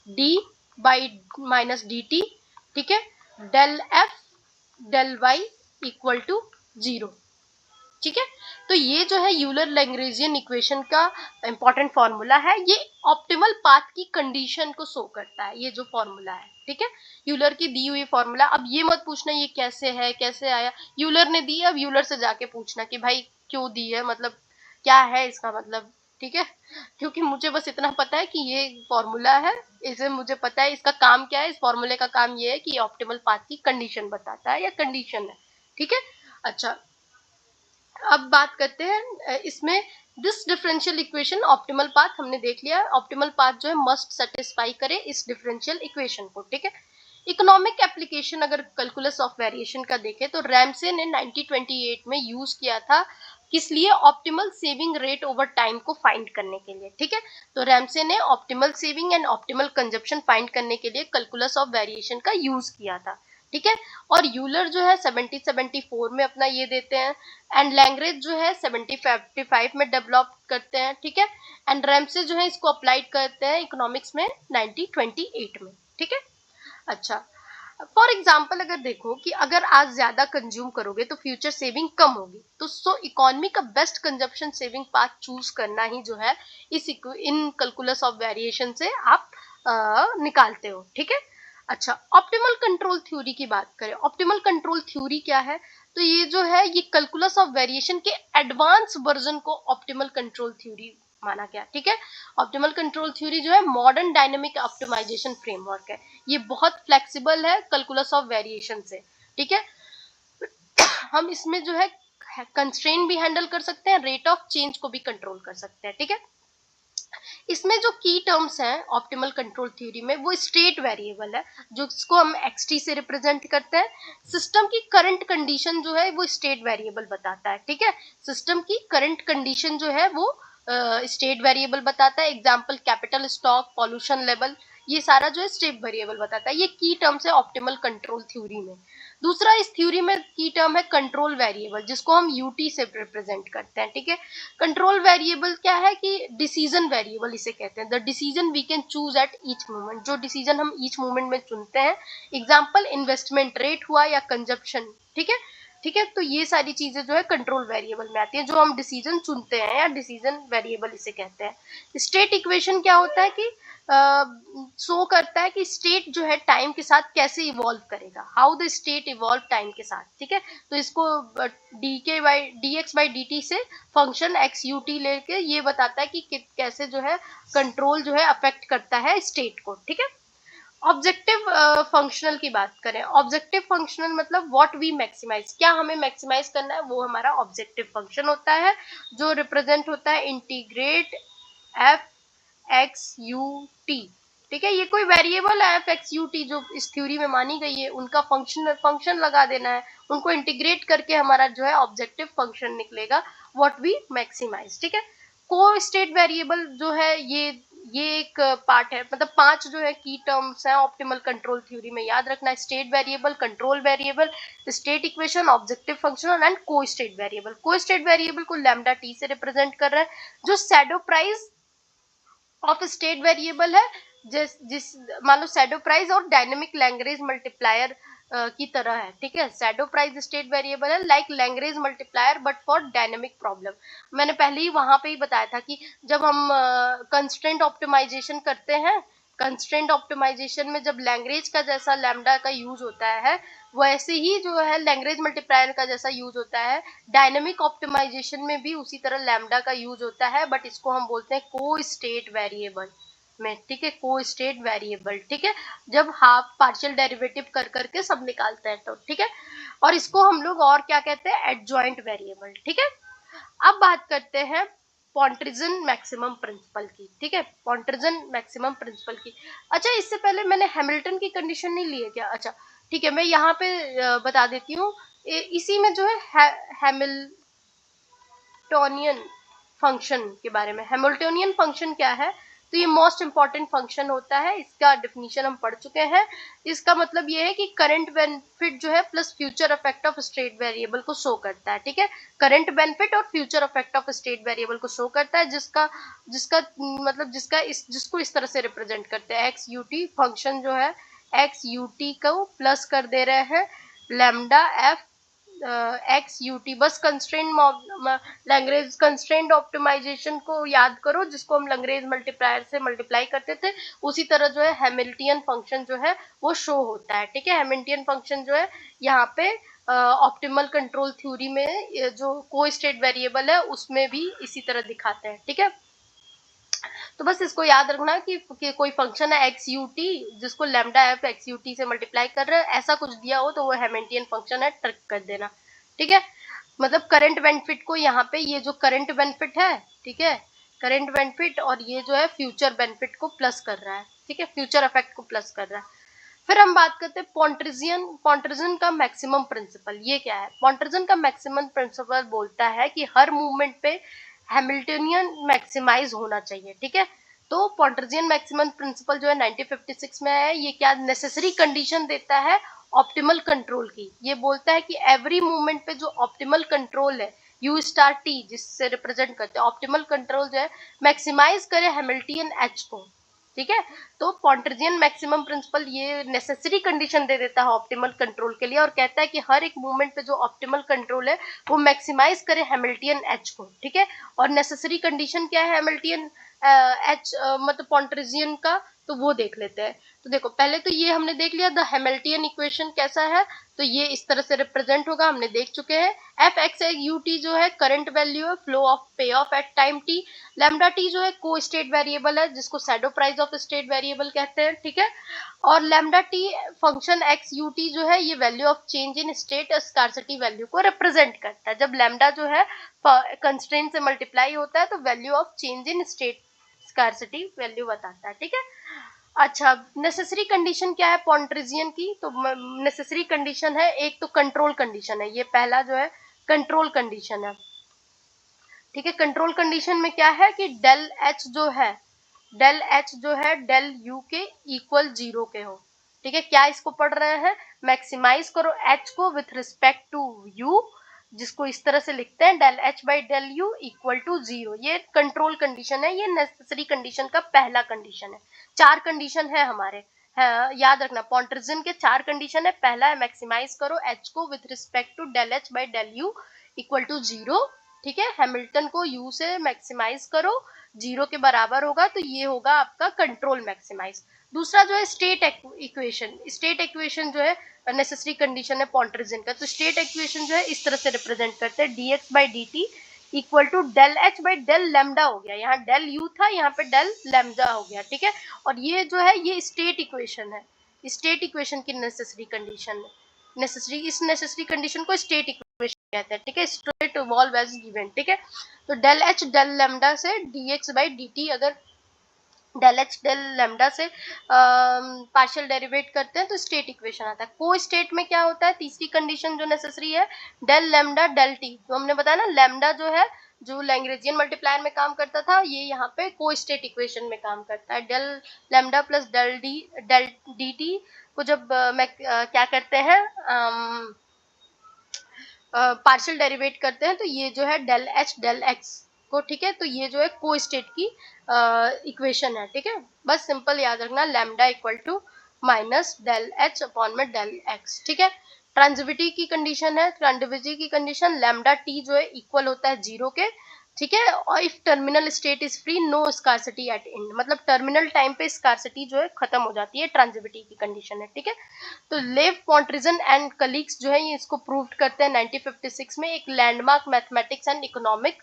d by minus d t. ठीक है, del f del y equal to 0। ठीक है, तो ये जो है यूलर लैग्रेंजियन इक्वेशन का इंपॉर्टेंट फॉर्मूला है, ये ऑप्टिमल पाथ की कंडीशन को शो करता है, ये जो फॉर्मूला है। ठीक है, यूलर की दी हुई फॉर्मूला। अब ये मत पूछना ये कैसे है, कैसे आया, यूलर ने दी, अब यूलर से जाके पूछना कि भाई क्यों दी है, मतलब क्या है इसका मतलब। ठीक है, क्योंकि मुझे बस इतना पता है कि ये फॉर्मूला है, इसे मुझे पता है इसका काम क्या है। इस फॉर्मूले का काम ये है कि ऑप्टिमल पाथ की कंडीशन बताता है या कंडीशन है। ठीक है, अच्छा अब बात करते हैं इसमें this differential equation optimal path हमने देख लिया। ऑप्टिमल पाथ जो है मस्ट सेटिस्फाई करे इस डिफरेंशियल इक्वेशन को। ठीक है, इकोनॉमिक एप्लीकेशन अगर कैलकुलस ऑफ वेरिएशन का देखें तो रैमसे ने 1928 में यूज किया था, किस लिए, optimal saving rate over time को फाइंड करने के लिए। ठीक है, तो रैमसे ने optimal saving and optimal consumption find करने के लिए कैलकुलस ऑफ वेरिएशन का यूज किया था। ठीक है, और यूलर जो है 1774 में अपना ये देते हैं, एंड लैग्रेंज जो है 1755 में डेवलप करते हैं। ठीक है, एंड रैमसे जो है इसको अप्लाइड करते हैं इकोनॉमिक्स में 1928 में। ठीक है, अच्छा फॉर एग्जाम्पल अगर देखो कि अगर आज ज्यादा कंज्यूम करोगे तो फ्यूचर सेविंग कम होगी, तो सो इकोनॉमी का best consumption saving path choose करना ही जो है इन कैलकुलस ऑफ वेरिएशन से आप निकालते हो। ठीक है, अच्छा ऑप्टिमल कंट्रोल थ्योरी की बात करें, ऑप्टिमल कंट्रोल थ्योरी क्या है, तो ये जो है ये कैलकुलस ऑफ वेरिएशन के एडवांस वर्जन को ऑप्टिमल कंट्रोल थ्योरी माना गया। ठीक है, ऑप्टिमल कंट्रोल थ्योरी जो है मॉडर्न डायनेमिक ऑप्टिमाइजेशन फ्रेमवर्क है, ये बहुत फ्लेक्सिबल है कैलकुलस ऑफ वेरिएशन से। ठीक है, हम इसमें जो है कंस्ट्रेंट भी हैंडल कर सकते हैं, रेट ऑफ चेंज को भी कंट्रोल कर सकते हैं। ठीक है, इसमें जो की टर्म्स हैं ऑप्टिमल कंट्रोल थ्योरी में वो स्टेट वेरिएबल है, जो इसको हम एक्सटी से रिप्रेजेंट करते हैं। सिस्टम की करंट कंडीशन जो है वो स्टेट वेरिएबल बताता है। ठीक है, सिस्टम की करंट कंडीशन जो है वो स्टेट वेरिएबल बताता है। Example capital stock, pollution level, ये सारा जो है स्टेट वेरिएबल बताता है। ये की टर्म्स है ऑप्टिमल कंट्रोल थ्योरी में। दूसरा इस थ्योरी में की टर्म है कंट्रोल वेरिएबल, जिसको हम यूटी से रिप्रेजेंट करते हैं। ठीक है, कंट्रोल वेरिएबल क्या है कि डिसीजन वेरिएबल इसे कहते हैं, the decision we can choose at each moment, जो डिसीजन हम ईच मोमेंट में चुनते हैं। एग्जांपल इन्वेस्टमेंट रेट हुआ या कंजप्शन। ठीक है, ठीक है, तो ये सारी चीजें जो है कंट्रोल वेरिएबल में आती है, जो हम डिसीजन चुनते हैं या डिसीजन वेरिएबल इसे कहते हैं। स्टेट इक्वेशन क्या होता है कि शो करता है कि स्टेट जो है टाइम के साथ कैसे इवॉल्व करेगा, how the state evolve time के साथ। ठीक है, तो इसको D x by d T से फंक्शन एक्स यू टी लेके ये बताता है कि कैसे जो है कंट्रोल जो है अफेक्ट करता है स्टेट को। ठीक है, ऑब्जेक्टिव फंक्शनल की बात करें, ऑब्जेक्टिव फंक्शनल मतलब व्हाट वी मैक्सिमाइज, क्या हमें मैक्सिमाइज करना है वो हमारा ऑब्जेक्टिव फंक्शन होता है, जो रिप्रेजेंट होता है integrate F x u T. ठीक है, ये कोई वेरिएबल है एफ एक्स यू टी जो इस थ्योरी में मानी गई है, उनका फंक्शन लगा देना है, उनको इंटीग्रेट करके हमारा जो है ऑब्जेक्टिव फंक्शन निकलेगा व्हाट वी मैक्सिमाइज। ठीक है, को स्टेट वेरिएबल जो है ये एक पार्ट है, मतलब 5 जो है की टर्म्स हैं ऑप्टिमल कंट्रोल थ्योरी में, याद रखना, state variable, control variable, state equation, objective function and को स्टेट वेरिएबल। को स्टेट वेरिएबल को लैम्डा टी से रिप्रेजेंट कर रहा है, जो shadow price of state variable है, जिस मान लो शैडो प्राइस और डायनेमिक लैग्रेंज मल्टीप्लायर की तरह है, ठीक है। शैडो प्राइस स्टेट वेरिएबल है like Lagrange multiplier but for dynamic problem. मैंने पहले ही वहां पे ही बताया था कि जब हम कंस्ट्रेंट ऑप्टिमाइजेशन करते हैं, कंस्ट्रेंट ऑप्टिमाइजेशन में जब लैग्रेंज का जैसा लैम्डा का यूज होता है, वैसे ही जो है लैग्रेंज मल्टीप्लायर का जैसा यूज होता है डायनेमिक ऑप्टिमाइजेशन में भी, उसी तरह लैम्डा का यूज होता है, बट इसको हम बोलते हैं को स्टेट वेरिएबल में, ठीक है, को स्टेट वेरिएबल, ठीक है। जब हाफ पार्शियल डेरिवेटिव कर करके सब निकालते हैं तो, ठीक है। और इसको हम लोग और क्या कहते हैं, एडजॉइंट वेरिएबल, ठीक है। अब बात करते हैं पॉन्टरिजन मैक्सिमम प्रिंसिपल की, ठीक है, पॉन्टरिजन मैक्सिमम प्रिंसिपल की। अच्छा, इससे पहले मैंने हैमिल्टन की कंडीशन नहीं ली है क्या? अच्छा ठीक है, मैं यहाँ पे बता देती हूँ। इसी में जो है हैमिल्टोनियन फंक्शन के बारे में। हैमिल्टोनियन फंक्शन क्या है? तो ये मोस्ट इंपॉर्टेंट फंक्शन होता है, इसका डेफिनेशन हम पढ़ चुके हैं। इसका मतलब ये है कि करंट बेनिफिट जो है plus future effect of state variable को शो करता है, ठीक है। करंट बेनिफिट और future effect of state variable को शो करता है, जिसका जिसका मतलब जिसको इस तरह से रिप्रेजेंट करते हैं। एक्स यू टी फंक्शन जो है, एक्स यू टी को प्लस कर दे रहे हैं lambda F x u T. बस कंस्ट्रेंट लैग्रेंज कंस्ट्रेंट ऑप्टिमाइजेशन को याद करो, जिसको हम लैग्रेंज मल्टीप्लायर से मल्टीप्लाई करते थे। उसी तरह जो है हैमिल्टनियन फंक्शन जो है वो शो होता है, ठीक है। हैमिल्टनियन फंक्शन जो है यहाँ पे ऑप्टिमल कंट्रोल थ्योरी में जो को स्टेट वेरिएबल है उसमें भी इसी तरह दिखाते हैं, ठीक है। तो बस इसको याद रखना कि कोई फंक्शन है एक्स यू टी, जिसको lambda F x u T से मल्टीप्लाई कर रहा है, ऐसा कुछ दिया हो तो वो हैमिल्टनियन फंक्शन है, ट्रिक कर देना, ठीक है। मतलब करंट बेनिफिट को यहाँ पे, ये जो करंट बेनिफिट है, ठीक है, करंट बेनिफिट और ये जो है फ्यूचर बेनिफिट को प्लस कर रहा है, ठीक है, फ्यूचर इफेक्ट को प्लस कर रहा है। फिर हम बात करते हैं पॉन्टरिजन का मैक्सिमम प्रिंसिपल। ये क्या है? पॉन्टरिजन का मैक्सिमम प्रिंसिपल बोलता है कि हर मूवमेंट पे हैमिल्टनियन मैक्सिमाइज होना चाहिए, ठीक है। तो पॉन्टरिजन मैक्सिमम प्रिंसिपल जो है 1956 में है। ये क्या नेसेसरी कंडीशन देता है ऑप्टिमल कंट्रोल की। ये बोलता है कि एवरी मूवमेंट पे जो ऑप्टिमल कंट्रोल है यू स्टार टी, जिससे रिप्रेजेंट करते हैं ऑप्टिमल कंट्रोल, जो है मैक्सिमाइज करे हैमिल्टनियन एच को, ठीक है। तो पॉन्टरिजियन मैक्सिमम प्रिंसिपल ये नेसेसरी कंडीशन दे देता है ऑप्टिमल कंट्रोल के लिए, और कहता है कि हर एक मूवमेंट पे जो ऑप्टिमल कंट्रोल है वो मैक्सिमाइज करे हैमिल्टनियन एच को, ठीक है। और नेसेसरी कंडीशन क्या है हैमिल्टनियन एच मतलब पॉन्टरिजियन का, तो वो देख लेते हैं। तो देखो, पहले तो ये हमने देख लिया द हैमिल्टनियन इक्वेशन कैसा है, तो ये इस तरह से रिप्रेजेंट होगा, हमने देख चुके हैं। एफ एक्स यू टी जो है करंट वैल्यू है, flow of pay off at time t. Lambda t जो है को स्टेट वेरिएबल है, जिसको shadow price of state variable कहते हैं, ठीक है। और lambda t function x u t जो है ये value of change in state scarcity value को रिप्रेजेंट करता है। जब लैम्डा जो है कंस्ट्रेंट से मल्टीप्लाई होता है तो value of change in state scarcity value बताता है, ठीक है। अच्छा, नेसेसरी कंडीशन क्या है पॉन्टरिजियन की? तो नेसेसरी कंडीशन है, एक तो कंट्रोल कंडीशन है, ये पहला जो है कंट्रोल कंडीशन है, ठीक है। कंट्रोल कंडीशन में क्या है कि डेल एच जो है डेल यू के इक्वल 0 के हो, ठीक है। क्या इसको पढ़ रहे हैं? मैक्सिमाइज करो एच को विथ रिस्पेक्ट टू यू, जिसको इस तरह से लिखते हैं del h by del u equal to 0। ये कंट्रोल कंडीशन है, ये नेसेसरी कंडीशन का पहला कंडीशन है। 4 कंडीशन है हमारे, याद रखना पॉन्टरिजियन के 4 कंडीशन है। पहला है मैक्सिमाइज करो एच को with respect to del h by del u equal to 0, ठीक है। हैमिल्टन को u से मैक्सिमाइज करो, 0 के बराबर होगा, तो ये होगा आपका कंट्रोल मैक्सिमाइज। दूसरा जो है स्टेट इक्वेशन जो है नेसेसरी कंडीशन है पॉन्टरिजियन का। तो स्टेट इक्वेशन जो है इस तरह से रिप्रेजेंट करते हैं, dx by dt equal to del h by del lambda हो गया, यहाँ डेल यू था, यहाँ पे डेल लैम्डा हो गया, ठीक है। और ये जो है ये स्टेट इक्वेशन है, स्टेट इक्वेशन की नेसेसरी कंडीशन है। इस नेसेसरी कंडीशन को स्टेट इक्वेशन कहते हैं, ठीक है। स्टेट इवॉल्व एज गिवन, ठीक है। तो डेल एच डेल लैम्डा से dx बाई dt, अगर डेल एच डेल लैम्डा से पार्शियल डेरिवेट करते हैं तो स्टेट इक्वेशन आता है। को स्टेट में क्या होता है? तीसरी कंडीशन जो नेसेसरी है डेल लैम्डा डेल टी। तो हमने बताया ना लैम्डा जो है जो लैग्रेंजियन मल्टीप्लायर में काम करता था, ये यहाँ पे को स्टेट इक्वेशन में काम करता है। Del lambda plus del d t को जब क्या करते हैं पार्शियल डेरिवेट करते हैं तो ये जो है डेल एच डेल एक्स को, ठीक है। तो ये जो है को स्टेट की इक्वेशन है, ठीक है। बस सिंपल याद रखना lambda equal to minus del h upon में डेल एक्स, ठीक है। ट्रांजिटिविटी की कंडीशन है, ट्रांजिटिविटी की कंडीशन लैम्डा टी जो है इक्वल होता है 0 के, ठीक है। और if terminal state is free no scarcity at end, मतलब टर्मिनल टाइम पे स्कार्सिटी जो है खत्म हो जाती है, ट्रांजिटिविटी की कंडीशन है, ठीक है। तो लेव पॉन्ट्रिजन एंड कलीग्स जो है ये इसको प्रूव करते हैं 1956 में, एक landmark mathematics and economic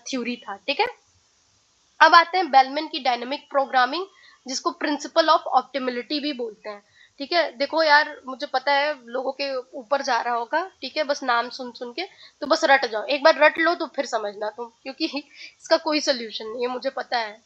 theory था, ठीक है। अब आते हैं बेलमैन की डायनेमिक प्रोग्रामिंग, जिसको प्रिंसिपल ऑफ ऑप्टिमलिटी भी बोलते हैं, ठीक है। देखो यार, मुझे पता है लोगों के ऊपर जा रहा होगा, ठीक है, बस नाम सुन सुन के तो बस रट जाओ, एक बार रट लो तो फिर समझना तुम, क्योंकि इसका कोई सोल्यूशन नहीं है, मुझे पता है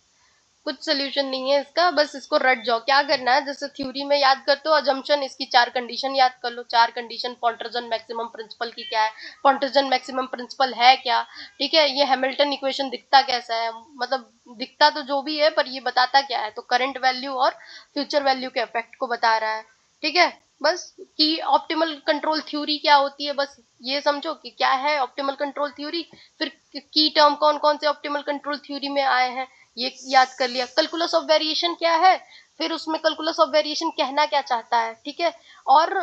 कुछ सोल्यूशन नहीं है इसका, बस इसको रट जाओ। क्या करना है, जैसे थ्योरी में याद करते हो अजम्पशन, इसकी 4 कंडीशन याद कर लो, 4 कंडीशन पॉन्टर्जन मैक्सिमम प्रिंसिपल की क्या है, पॉन्टर्जन मैक्सिमम प्रिंसिपल है क्या, ठीक है। ये हैमिल्टन इक्वेशन दिखता कैसा है, मतलब दिखता तो जो भी है पर ये बताता क्या है, तो करंट वैल्यू और फ्यूचर वैल्यू के इफेक्ट को बता रहा है, ठीक है। बस कि ऑप्टिमल कंट्रोल थ्योरी क्या होती है, बस ये समझो कि क्या है ऑप्टिमल कंट्रोल थ्योरी, फिर की टर्म कौन कौन से ऑप्टिमल कंट्रोल थ्योरी में आए हैं ये याद कर लिया। कैलकुलस ऑफ वेरिएशन क्या है, फिर उसमें कैलकुलस ऑफ वेरिएशन कहना क्या चाहता है, ठीक है। और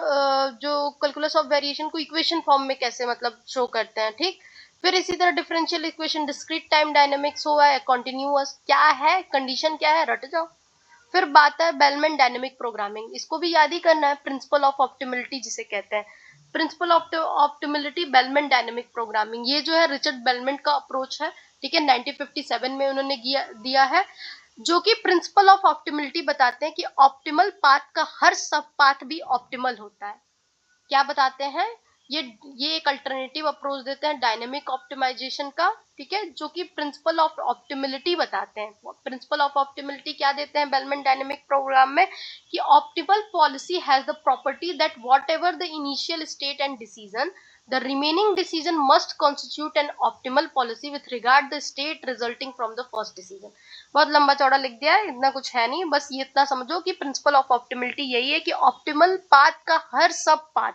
जो कैलकुलस ऑफ वेरिएशन को इक्वेशन फॉर्म में कैसे मतलब शो करते हैं, ठीक। फिर इसी तरह differential equation, discrete time dynamics हुआ है, कॉन्टिन्यूअस क्या है, कंडीशन क्या है, रट जाओ। फिर बात है बेलमैन डायनेमिक प्रोग्रामिंग, इसको भी याद ही करना है, प्रिंसिपल ऑफ ऑप्टिमलिटी जिसे कहते हैं, principle of optimality bellman dynamic programming, ये जो है रिचर्ड बेलमैन का अप्रोच है, ठीक है। 1957 में उन्होंने दिया है, जो कि प्रिंसिपल ऑफ ऑप्टिमलिटी बताते हैं कि ऑप्टिमल पाथ का हर सब पाथ भी ऑप्टिमल होता है। क्या बताते हैं, ये एक अल्टरनेटिव अप्रोच देते हैं डायनेमिक ऑप्टिमाइजेशन का, ठीक है, जो कि प्रिंसिपल ऑफ ऑप्टिमलिटी बताते हैं। प्रिंसिपल ऑफ ऑप्टिमलिटी क्या देते हैं बेलमैन डायनेमिक प्रोग्राम में, कि optimal policy has the property that whatever the initial state and decision, the remaining decision must constitute an optimal policy with regard the state resulting from the first decision। बहुत लंबा चौड़ा लिख दिया है, इतना कुछ है नहीं, बस ये इतना समझो कि प्रिंसिपल ऑफ ऑप्टिमलिटी यही है कि ऑप्टिमल पाथ का हर सब पाथ,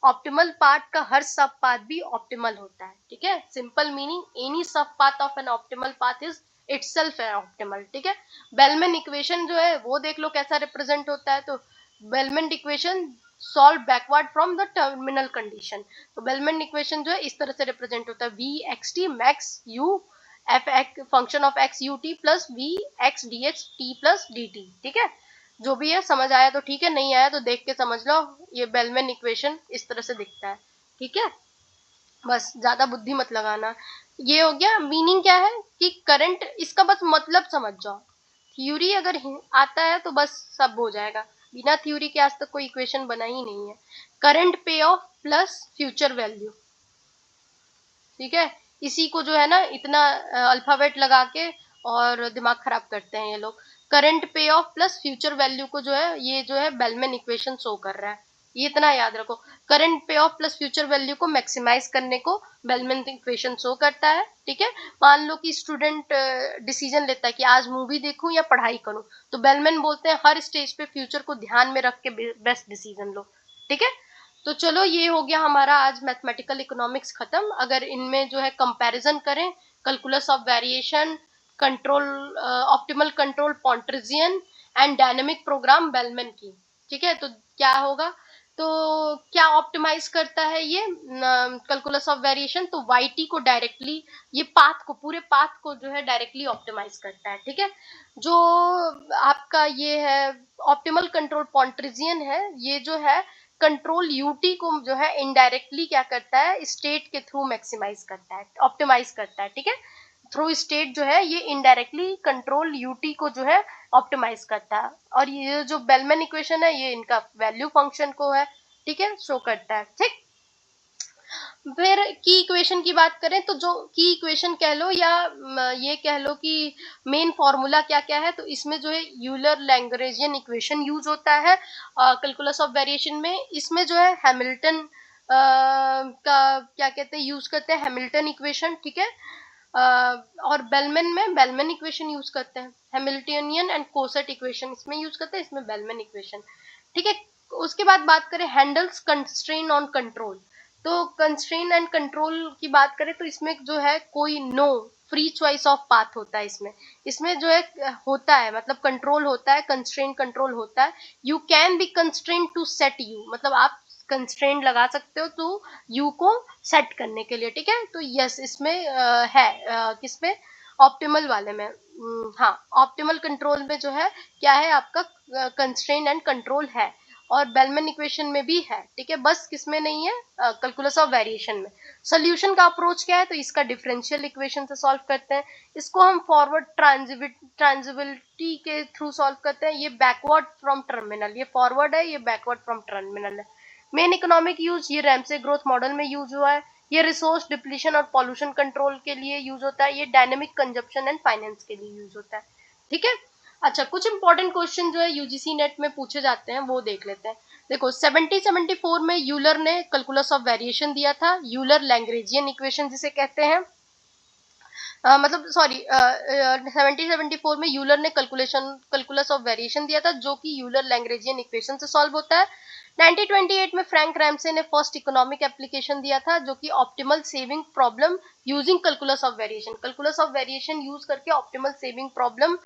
ऑप्टिमल पाथ का हर सब पाथ भी ऑप्टिमल होता है, ठीक है। Simple meaning, any sub path of an optimal path is itself है ऑप्टिमल, ठीक है। बेलमैन इक्वेशन जो है वो देख लो कैसा रिप्रेजेंट होता है, तो Bellman equation solve backward from the terminal condition, तो बेलमैन इक्वेशन जो है इस तरह से रिप्रेजेंट होता है, v x t max u f x function of x u t plus v x d x t plus d t, ठीक है। जो भी है समझ आया तो ठीक है, नहीं आया तो देख के समझ लो, ये बेलमैन इक्वेशन इस तरह से दिखता है, ठीक है। बस ज्यादा बुद्धि मत लगाना। ये हो गया मीनिंग क्या है कि करंट, इसका बस मतलब समझ जाओ, थ्योरी अगर आता है तो बस सब हो जाएगा, बिना थ्योरी के आज तक कोई इक्वेशन बना ही नहीं है। करंट पे ऑफ प्लस फ्यूचर वैल्यू, ठीक है, इसी को जो है ना इतना अल्फाबेट लगा के और दिमाग खराब करते हैं ये लोग। करंट पे ऑफ प्लस फ्यूचर वैल्यू को जो है ये जो है बेलमैन इक्वेशन शो कर रहा है, ये इतना याद रखो। करंट पे ऑफ प्लस फ्यूचर वैल्यू को मैक्सिमाइज करने को बेलमैन इक्वेशन शो करता है, ठीक है। मान लो कि स्टूडेंट डिसीजन लेता है कि आज मूवी देखूं या पढ़ाई करूं, तो बेलमैन बोलते हैं हर स्टेज पे फ्यूचर को ध्यान में रख के बेस्ट डिसीजन लो, ठीक है। तो चलो ये हो गया हमारा आज मैथमेटिकल इकोनॉमिक्स खत्म। अगर इनमें जो है कंपैरिजन करें, calculus of variation, control optimal control Pontryagin and dynamic program Bellman की, ठीक है, तो क्या होगा, तो क्या ऑप्टिमाइज करता है ये कैलकुलस ऑफ वेरिएशन, तो वाई टी को डायरेक्टली, ये पाथ को, पूरे पाथ को जो है डायरेक्टली ऑप्टिमाइज करता है, ठीक है। जो आपका ये है ऑप्टिमल कंट्रोल पॉन्ट्रिजियन है, ये जो है कंट्रोल यूटी को जो है इनडायरेक्टली क्या करता है, स्टेट के थ्रू मैक्सिमाइज करता है, ऑप्टिमाइज करता है, ठीक है। थ्रू स्टेट जो है ये इनडायरेक्टली कंट्रोल यूटी को जो है ऑप्टिमाइज करता है, और ये जो बेलमैन इक्वेशन है ये इनका वैल्यू फंक्शन को है, ठीक है, शो करता है, ठीक। फिर की इक्वेशन की बात करें तो जो की इक्वेशन कह लो या ये कह लो कि मेन फॉर्मूला क्या क्या है, तो इसमें जो है यूलर लैग्रेंजियन इक्वेशन यूज होता है कैलकुलस ऑफ वेरिएशन में। इसमें जो है हैमिल्टन का क्या कहते हैं यूज करते हैं, हैमिल्टन इक्वेशन, ठीक है। और बेलमैन में बेलमैन इक्वेशन यूज करते हैं, हैमिल्टनियन एंड कोसेट इक्वेशन इसमें यूज करते हैं, इसमें बेलमैन इक्वेशन, ठीक है। उसके बाद बात करें हैंडल्स कंस्ट्रेन ऑन कंट्रोल, तो कंस्ट्रेन एंड कंट्रोल की बात करें तो इसमें जो है कोई no free choice of path होता है इसमें जो है होता है, मतलब कंट्रोल होता है, कंस्ट्रेंट कंट्रोल होता है। You can be constraint to set u, मतलब आप कंस्ट्रेंट लगा सकते हो तो यू को सेट करने के लिए, ठीक है। तो यस, इसमें है किसमें, ऑप्टिमल वाले में, हाँ, ऑप्टिमल कंट्रोल में जो है क्या है आपका कंस्ट्रेंट एंड कंट्रोल है, और बेलमैन इक्वेशन में भी है, ठीक है। बस किसमें नहीं है, कैलकुलस ऑफ वेरिएशन में। सोल्यूशन का अप्रोच क्या है, तो इसका डिफरेंशियल इक्वेशन से सॉल्व करते हैं, इसको हम फॉरवर्ड ट्रांजिबिलिटी के थ्रू सॉल्व करते हैं। ये बैकवर्ड फ्रॉम टर्मिनल, ये फॉरवर्ड है, ये बैकवर्ड फ्रॉम टर्मिनल है। मेन इकोनॉमिक यूज ये रैमसे ग्रोथ मॉडल में यूज हुआ है। ये रिसोर्स डिप्लीशन और पॉल्यूशन कंट्रोल के लिए यूज होता है। ये डायनेमिक कंजप्शन एंड फाइनेंस के लिए यूज होता है, ठीक है। अच्छा, कुछ इंपॉर्टेंट क्वेश्चन जो है यूजीसी नेट में पूछे जाते हैं वो देख लेते हैं। देखो 74 में यूलर ने कैलकुलस ऑफ वेरिएशन दिया था, यूलर लैंग्रेजियन इक्वेशन जिसे कहते हैं, मतलब सॉरी 74 में यूलर ने कैलकुलस ऑफ वेरिएशन दिया था जो कि यूलर लैंग्रेजियन इक्वेशन से सॉल्व होता है। 1928 में फ्रैंक रैमसे ने फर्स्ट इकोनॉमिक एप्लीकेशन दिया था जो कि optimal saving problem using calculus of variation, calculus of variation use करके ऑप्टिमल सेविंग प्रॉब्लम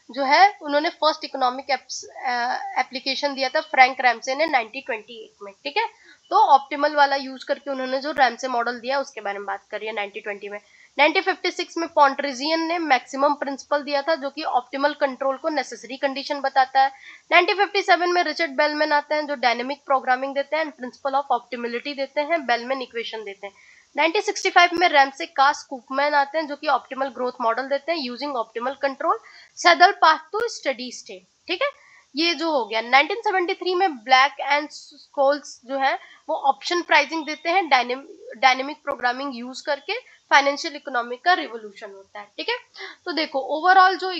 जो है उन्होंने फर्स्ट इकोनॉमिक एप्लीकेशन दिया था फ्रैंक रैमसे ने 1928 में, ठीक है। तो ऑप्टिमल वाला यूज करके उन्होंने जो रैमसे मॉडल दिया उसके बारे में बात करी है 1920 में। 1956 में पॉन्ट्रेजियन ने मैक्सिमम प्रिंसिपल दिया था जो कि ऑप्टिमल कंट्रोल को नेसेसरी कंडीशन बताता है। 1957 में रिचर्ड बेलमैन आते हैं जो डायनेमिक प्रोग्रामिंग देते हैं, प्रिंसिपल ऑफ ऑप्टिमिलिटी देते हैं, बेलमैन इक्वेशन देते हैं। 1965 में रैमसे कास कूपमैन आते हैं जो कि ऑप्टिमल ग्रोथ मॉडल देते हैं using optimal control, saddle path to steady state, ठीक है। ये जो हो गया। 1973 में ब्लैक एंड स्कोल्स जो है वो ऑप्शन प्राइसिंग देते हैं, डायनेमिक प्रोग्रामिंग यूज करके फाइनेंशियल इकोनॉमिक का रिवोल्यूशन होता है, ठीक है। तो देखो ओवरऑल जो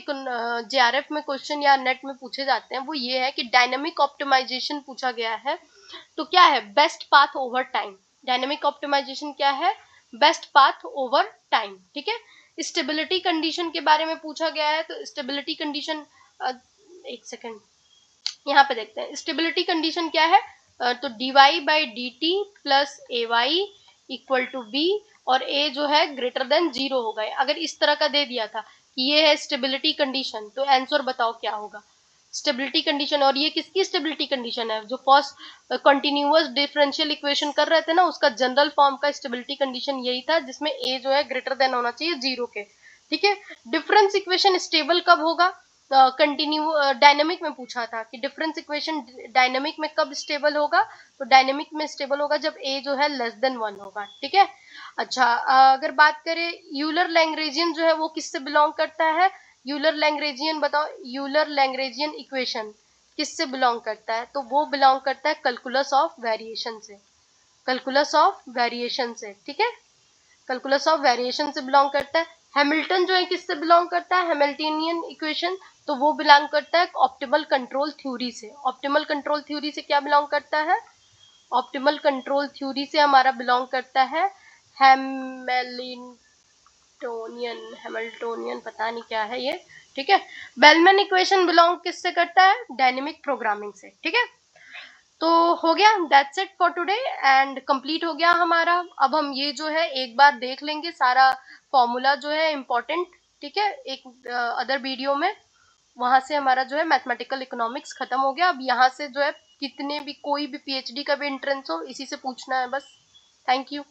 जेआरएफ में क्वेश्चन या नेट में पूछे जाते हैं वो ये है कि डायनेमिक ऑप्टिमाइजेशन पूछा गया है, तो क्या है best path over time. Dynamic optimisation क्या है, बेस्ट पाथ ओवर टाइम, ठीक है। स्टेबिलिटी कंडीशन के बारे में पूछा गया है, तो स्टेबिलिटी कंडीशन, एक सेकेंड यहाँ पे देखते हैं स्टेबिलिटी कंडीशन क्या है, तो dy by d t plus a y equal to b, और a जो है ग्रेटर देन 0 होगा। अगर इस तरह का दे दिया था कि ये है स्टेबिलिटी कंडीशन, तो आंसर बताओ क्या होगा स्टेबिलिटी कंडीशन। और ये किसकी स्टेबिलिटी कंडीशन है, जो फर्स्ट कंटिन्यूअस डिफरेंशियल इक्वेशन कर रहे थे ना, उसका जनरल फॉर्म का स्टेबिलिटी कंडीशन यही था जिसमें a जो है ग्रेटर देन होना चाहिए 0 के, ठीक है। डिफरेंस इक्वेशन स्टेबल कब होगा, कंटिन्यू डायनेमिक में पूछा था कि डिफरेंस इक्वेशन डायनेमिक में कब स्टेबल होगा, तो डायनेमिक में स्टेबल होगा जब a जो है लेस देन 1 होगा, ठीक है। अच्छा, अगर बात करें यूलर लैंग्रेजियन जो है वो किससे बिलोंग करता है, यूलर लैंग्रेजियन बताओ, यूलर लैंग्रेजियन इक्वेशन किससे बिलोंग करता है, तो वो बिलोंग करता है कैलकुलस ऑफ वेरिएशन से, कैलकुलस ऑफ वेरिएशन से, ठीक है। कैलकुलस ऑफ वेरिएशन से बिलोंग करता है। हैमिल्टन जो है किससे बिलोंग करता है, हैमिल्टनियन इक्वेशन, तो वो बिलोंग करता है ऑप्टिमल कंट्रोल थ्योरी से। ऑप्टिमल कंट्रोल थ्योरी से क्या बिलोंग करता है, ऑप्टिमल कंट्रोल थ्योरी से हमारा बिलोंग करता है हैमिल्टोनियन पता नहीं क्या है ये, ठीक है। बेलमैन इक्वेशन बिलोंग किससे करता है, डायनेमिक प्रोग्रामिंग से, ठीक है। तो हो गया, that's it for today and complete हो गया हमारा। अब हम ये जो है एक बार देख लेंगे सारा फॉर्मूला जो है इम्पोर्टेंट, ठीक है, एक अदर वीडियो में। वहां से हमारा जो है मैथमेटिकल इकोनॉमिक्स खत्म हो गया। अब यहाँ से जो है कितने भी कोई भी पीएचडी का भी एंट्रेंस हो इसी से पूछना है बस। Thank you.